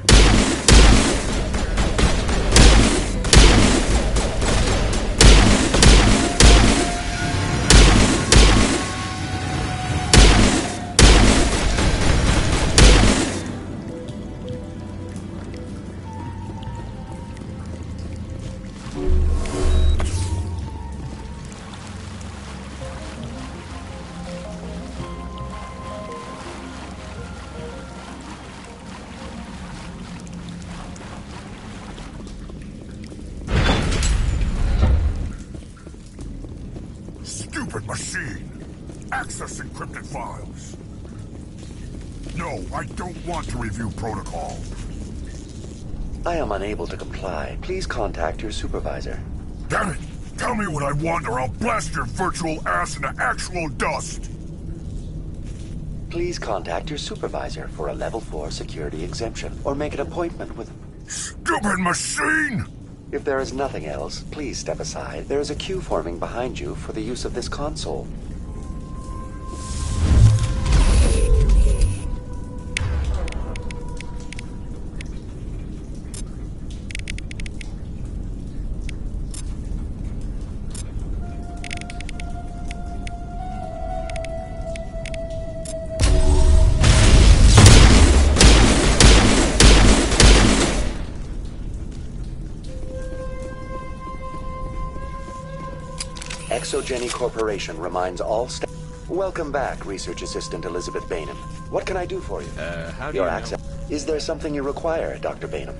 Speaker 5: Stupid machine! Access encrypted files. No, I don't want to review protocol.
Speaker 10: I am unable to comply. Please contact your supervisor.
Speaker 5: Damn it! Tell me what I want or I'll blast your virtual ass into actual dust!
Speaker 10: Please contact your supervisor for a Level 4 security exemption, or make an appointment with...
Speaker 5: Stupid machine!
Speaker 10: If there is nothing else, please step aside. There is a queue forming behind you for the use of this console. Exogeny Corporation reminds all staff... Welcome back, Research Assistant Elizabeth Bainham. What can I do for you?
Speaker 3: How do
Speaker 10: Your
Speaker 3: you know?
Speaker 10: access... Is there something you require, Dr. Bainham?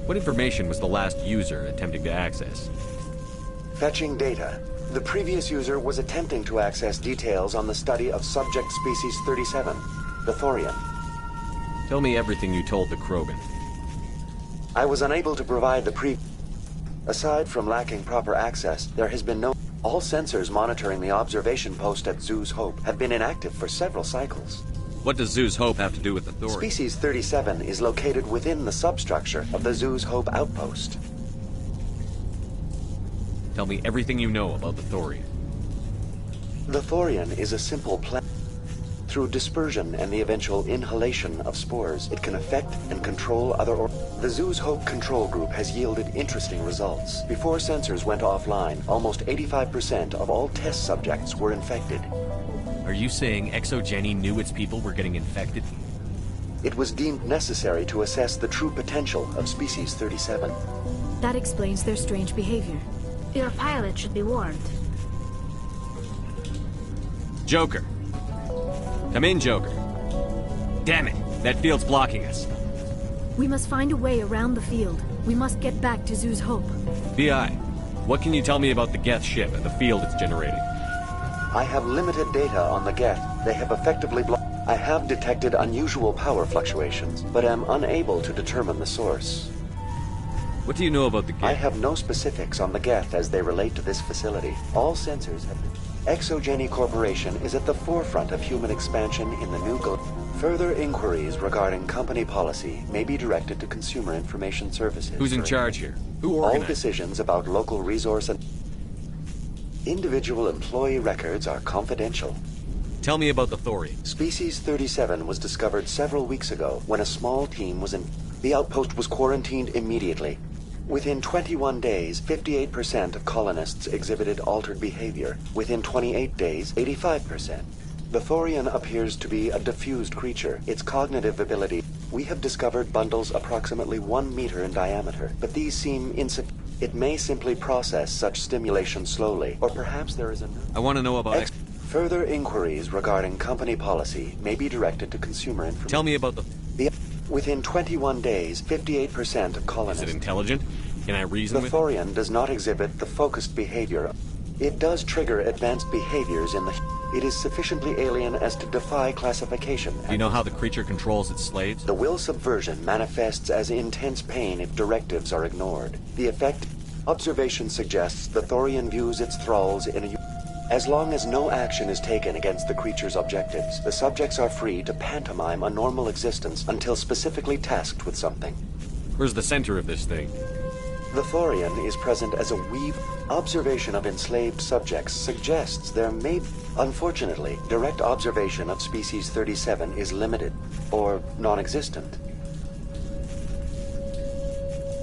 Speaker 3: What information was the last user attempting to access?
Speaker 10: Fetching data. The previous user was attempting to access details on the study of Subject Species 37, the Thorian.
Speaker 3: Tell me everything you told the Krogan.
Speaker 10: I was unable to provide the Aside from lacking proper access, there has been no... All sensors monitoring the observation post at Zoo's Hope have been inactive for several cycles.
Speaker 3: What does Zoo's Hope have to do with the Thorian?
Speaker 10: Species 37 is located within the substructure of the Zoo's Hope outpost.
Speaker 3: Tell me everything you know about the Thorian.
Speaker 10: The Thorian is a simple Through dispersion and the eventual inhalation of spores, it can affect and control The Zoo's Hope control group has yielded interesting results. Before sensors went offline, almost 85% of all test subjects were infected.
Speaker 3: Are you saying ExoGeni knew its people were getting infected?
Speaker 10: It was deemed necessary to assess the true potential of Species 37.
Speaker 4: That explains their strange behavior.
Speaker 12: Your pilot should be warned.
Speaker 3: Joker. Come in, Joker. Damn it, that field's blocking us.
Speaker 4: We must find a way around the field. We must get back to Zoo's Hope.
Speaker 3: BI, what can you tell me about the Geth ship and the field it's generating?
Speaker 10: I have limited data on the Geth. They have effectively blocked. I have detected unusual power fluctuations, but am unable to determine the source.
Speaker 3: What do you know about the Geth?
Speaker 10: I have no specifics on the Geth as they relate to this facility. All sensors have been... ExoGeni Corporation is at the forefront of human expansion in the new Further inquiries regarding company policy may be directed to Consumer Information Services.
Speaker 3: Who's in charge here? Who organized?
Speaker 10: All decisions about local resource and individual employee records are confidential.
Speaker 3: Tell me about the Thorian.
Speaker 10: Species 37 was discovered several weeks ago when a small team was in... The outpost was quarantined immediately. Within 21 days, 58% of colonists exhibited altered behavior. Within 28 days, 85%. The Thorian appears to be a diffused creature. Its cognitive ability... We have discovered bundles approximately 1 meter in diameter, but these seem insufficient. It may simply process such stimulation slowly, or perhaps there is a...
Speaker 3: I want to know about...
Speaker 10: Further inquiries regarding company policy may be directed to Consumer Information.
Speaker 3: Tell me about the...
Speaker 10: Within 21 days, 58% of colonists...
Speaker 3: Is it intelligent? Can I reason with it?
Speaker 10: The Thorian does not exhibit the focused behavior. It does trigger advanced behaviors in the... It is sufficiently alien as to defy classification.
Speaker 3: Do you know how the creature controls its slaves?
Speaker 10: The will subversion manifests as intense pain if directives are ignored. The effect... Observation suggests the Thorian views its thralls in a... As long as no action is taken against the creature's objectives, the subjects are free to pantomime a normal existence until specifically tasked with something.
Speaker 3: Where's the center of this thing?
Speaker 10: The Thorian is present as a weave. Observation of enslaved subjects suggests there may... Unfortunately, direct observation of Species 37 is limited, or non-existent.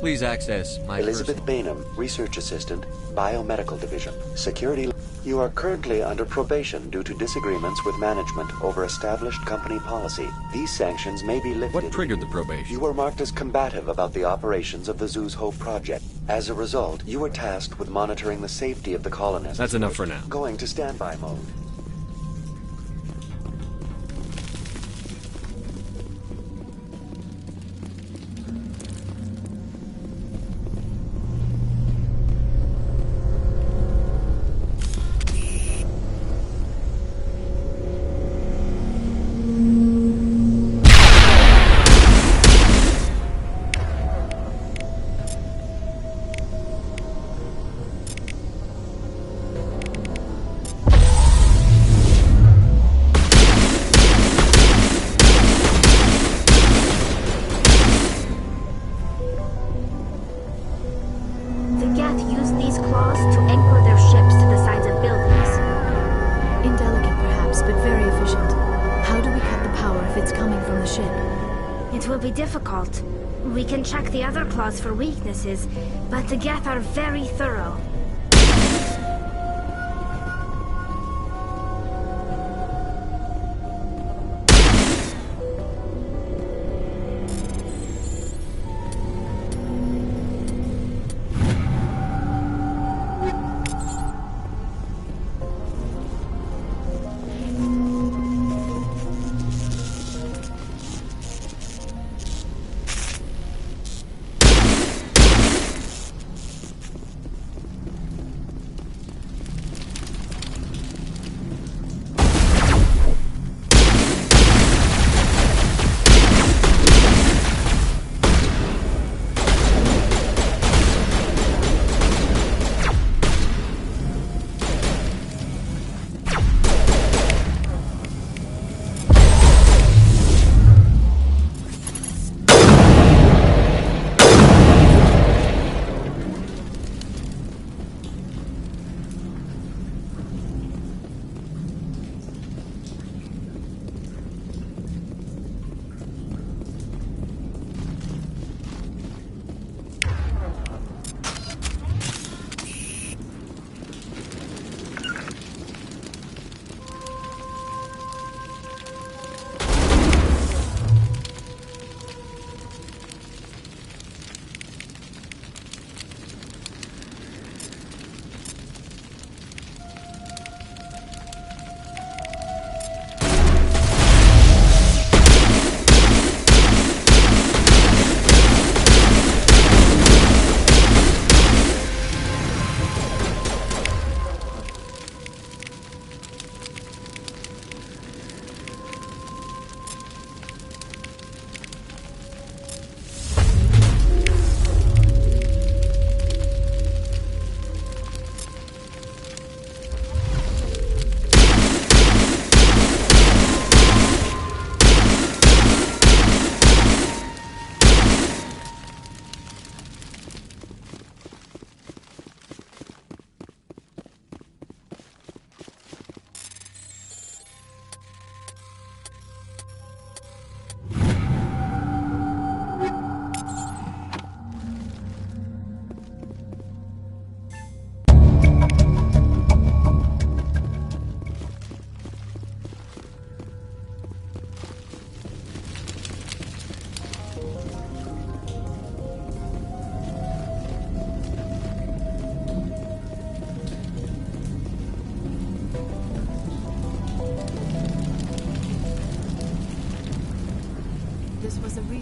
Speaker 3: Please access my
Speaker 10: Elizabeth Bainham, Research Assistant, Biomedical Division. Security... You are currently under probation due to disagreements with management over established company policy. These sanctions may be lifted...
Speaker 3: What triggered the probation?
Speaker 10: You were marked as combative about the operations of the Zoo's Hope project. As a result, you were tasked with monitoring the safety of the colonists.
Speaker 3: That's enough for now.
Speaker 10: Going to standby mode.
Speaker 12: We can check the other claws for weaknesses, but the Geth are very thorough.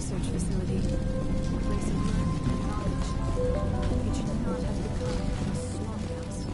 Speaker 4: research facility. A place of learning and knowledge. It should not have become a swamp house.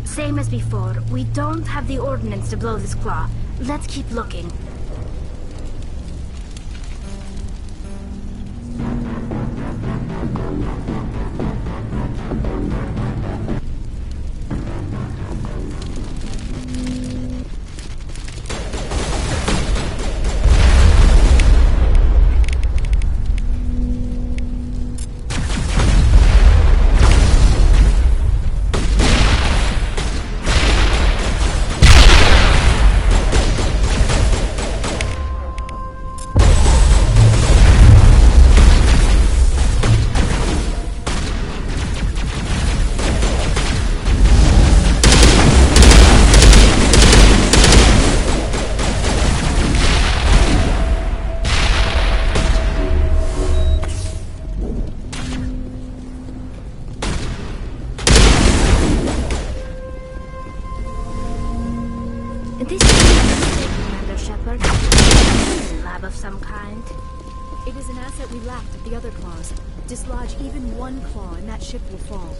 Speaker 12: Same as before. We don't have the ordnance to blow this claw. Let's keep looking. some kind.
Speaker 4: It is an asset we lacked at the other claws. Dislodge even one claw and that ship will fall.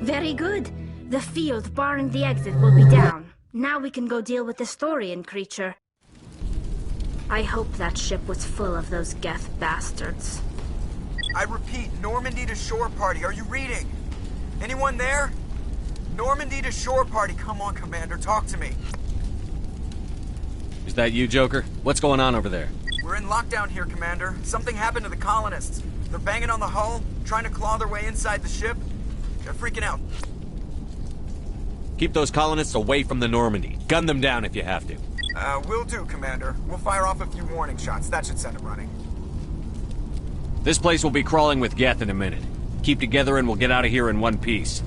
Speaker 12: Very good. The field barring the exit will be down. Now we can go deal with the Storian creature. I hope that ship was full of those Geth bastards.
Speaker 1: I repeat, Normandy to shore party. Are you reading? Anyone there? Normandy to shore party. Come on, Commander. Talk to me.
Speaker 3: Is that you, Joker? What's going on over there?
Speaker 1: We're in lockdown here, Commander. Something happened to the colonists. They're banging on the hull, trying to claw their way inside the ship. They're freaking out.
Speaker 3: Keep those colonists away from the Normandy. Gun them down if you have to.
Speaker 1: Will do, Commander. We'll fire off a few warning shots. That should send them running.
Speaker 3: This place will be crawling with Geth in a minute. Keep together and we'll get out of here in one piece.